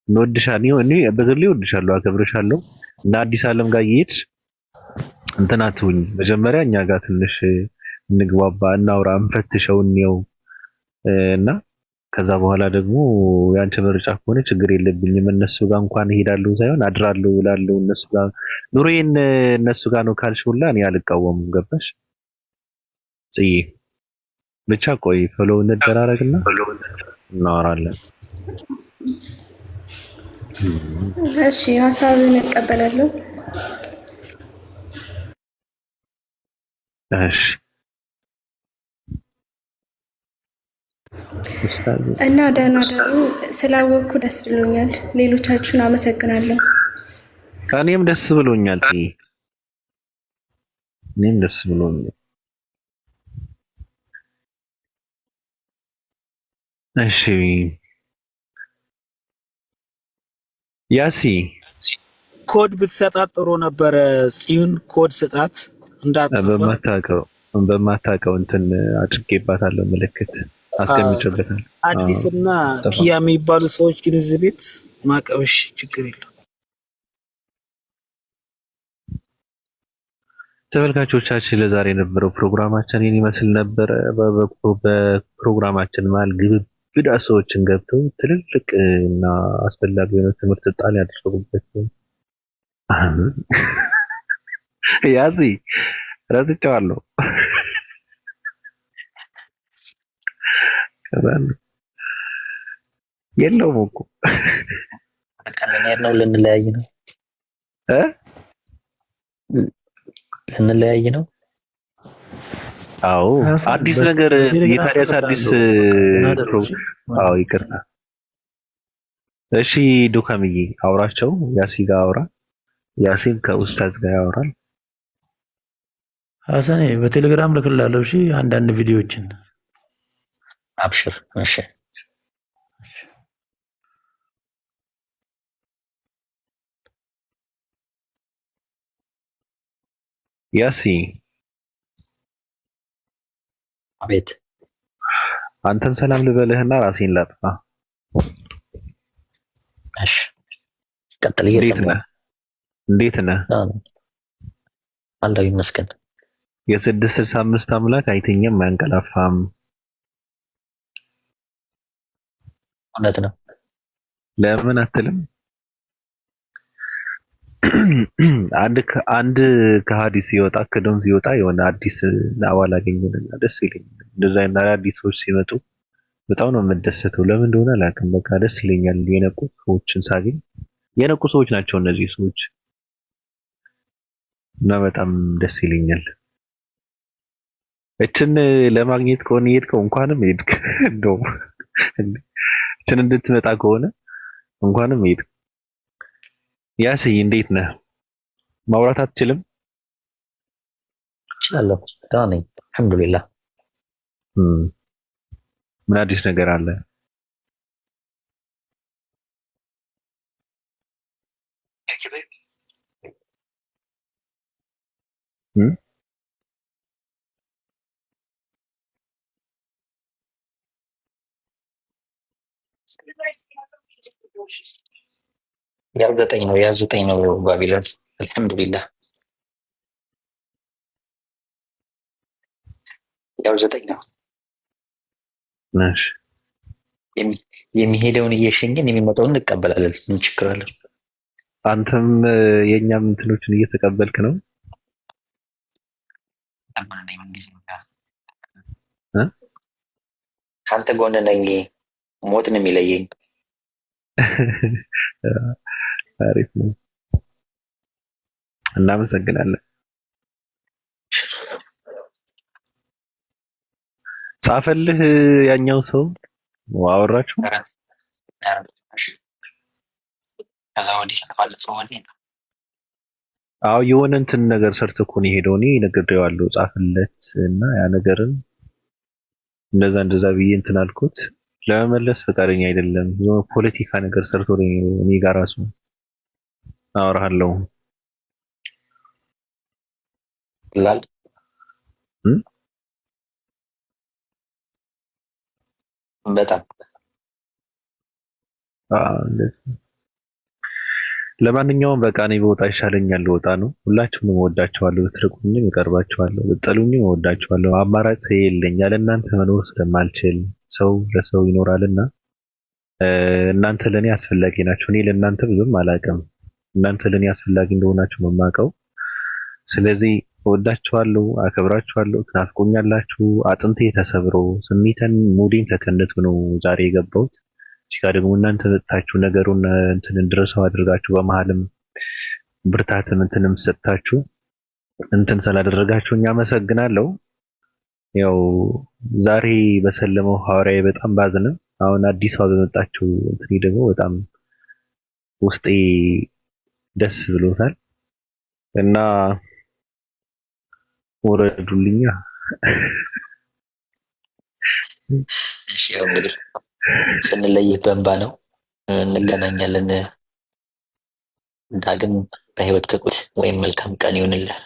እንወድሻለሁ። እኔ በግሌ እወድሻለሁ፣ አከብርሻለሁ። እና አዲስ ዓለም ጋር እየሄድሽ እንትን አትሁኝ። መጀመሪያ እኛ ጋር ትንሽ እንግባባ፣ እናውራ፣ እንፈትሸው እንየው እና ከዛ በኋላ ደግሞ ያንቺ ምርጫ ከሆነ ችግር የለብኝም። እነሱ ጋር እንኳን እሄዳለሁ ሳይሆን አድራለሁ እላለሁ። እነሱ ጋር ኑሮዬን እነሱ ጋር ነው ካልሽ ሁላ እኔ አልቃወምም። ገባሽ ጽዬ? ብቻ ቆይ ፎሎ እንደራረግና እናወራለን። እሺ ሀሳብን እቀበላለሁ። እሺ እና ደህና ደሩ። ስላወቅኩ ደስ ብሎኛል። ሌሎቻችሁን አመሰግናለሁ። እኔም ደስ ብሎኛል። እኔም ደስ ብሎኛል። እሺ ያሲ ኮድ ብትሰጣት ጥሩ ነበረ። ጽዩን ኮድ ስጣት በማታውቀው እንትን አድርጌባታለሁ። ምልክት አስቀምጬበታለሁ። አዲስና ኪያ የሚባሉ ሰዎች ግን እዚህ ቤት ማቀብሽ ችግር የለም። ተመልካቾቻችን ለዛሬ የነበረው ፕሮግራማችን ይህን ይመስል ነበረ። በፕሮግራማችን መሀል ግብዳ ሰዎችን ገብተው ትልልቅ እና አስፈላጊ የሆነ ትምህርት ጣል ያደረጉበት ያዚ ረስቼዋለሁ። የለውም እኮ ነው። ልንለያይ ነው ልንለያይ ነው። አዎ አዲስ ነገር የታዲያስ አዲስ አዎ ይቅርታ። እሺ ዱካምዬ አውራቸው። ያሲ ጋር አውራ። ያሲን ከኡስታዝ ጋር ያወራል። ሐሰኔ በቴሌግራም ልክላለሁ። እሺ አንዳንድ ቪዲዮዎችን አብሽር። እሺ ያሲ አቤት። አንተን ሰላም ልበልህና ራሴን ላጥፋ። እሺ ቀጥል። እንዴት ነህ? አላህ ይመስገን። የ665 አምላክ አይተኛም አያንቀላፋም። እውነት ነው። ለምን አትልም? አንድ ከሃዲ ሲወጣ ክዶን ሲወጣ የሆነ አዲስ አባል አገኘንና ደስ ይለኛል። እንደዛ አይነት አዳዲስ ሰዎች ሲመጡ በጣም ነው የምደሰተው። ለምን እንደሆነ አላውቅም። በቃ ደስ ይለኛል። የነቁ ሰዎችን ሳገኝ የነቁ ሰዎች ናቸው እነዚህ ሰዎች እና በጣም ደስ ይለኛል። እችን ለማግኘት ከሆነ የሄድከው እንኳንም ሄድክ። እንደው እችን እንድትመጣ ከሆነ እንኳንም ሄድክ። ያስይ እንዴት ነህ? ማውራት አትችልም? እችላለሁ። ደህና ነኝ አልሐምዱሊላህ። ምን አዲስ ነገር አለ? ያዙጠኝ ነው ባቢሎን አልሐምዱሊላህ። ያው9 ነው። የሚሄደውን እየሸኘን የሚመጣውን እንቀበላለን። ምን ችግር አለው? አንተም የኛም እንትኖችን እየተቀበልክ ነው እ ከአንተ ጎን ነኝ። ሞት ነው የሚለየኝ። አሪፍ ነው። እናመሰግናለን። ጻፈልህ ያኛው ሰው አወራችሁ? ከዛ ወዲህ ባለፈው ወዲህ አዎ የሆነ እንትን ነገር ሰርቶ እኮ ነው የሄደው። እኔ ነግሬዋለሁ ጻፍለት እና ያ ነገርን እንደዛ ብዬ እንትን አልኩት። ለመመለስ ፈቃደኛ አይደለም። የሆነ ፖለቲካ ነገር ሰርቶ እኔ ጋር ራሱ አወራለሁ ላል በጣም ለማንኛውም በቃ እኔ በወጣ ይሻለኛል። ልወጣ ነው። ሁላችሁንም እወዳችኋለሁ። ብትርቁኝም እቀርባችኋለሁ፣ ብትጠሉኝም እወዳችኋለሁ። አማራጭ ስለሌለኝ ያለ እናንተ መኖር ስለማልችል ሰው ለሰው ይኖራልና እናንተ ለኔ አስፈላጊ ናችሁ። እኔ ለእናንተ ብዙም አላውቅም። እናንተ ለኔ አስፈላጊ እንደሆናችሁ ነው የማውቀው። ስለዚህ እወዳችኋለሁ፣ አከብራችኋለሁ። ትናፍቆኛላችሁ። አጥንቴ ተሰብሮ ስሜተን ሙዴን ተከንቶ ነው ዛሬ የገባሁት። እዚጋ ደግሞ እናንተ መጥታችሁ ነገሩን እንትን እንድረሰው አድርጋችሁ በመሀልም ብርታትም እንትንም ሰጥታችሁ እንትን ስላደረጋችሁኝ አመሰግናለሁ። ያው ዛሬ በሰለመው ሐዋርያዬ በጣም ባዝንም አሁን አዲሷ በመጣችው እንትን ደግሞ በጣም ውስጤ ደስ ብሎታል እና ወረዱልኛ። እሺ ያው እንግዲህ ስንለይህ በእንባ ነው። እንገናኛለን ዳግም በህይወት ከቁት ወይም መልካም ቀን ይሁንልህ።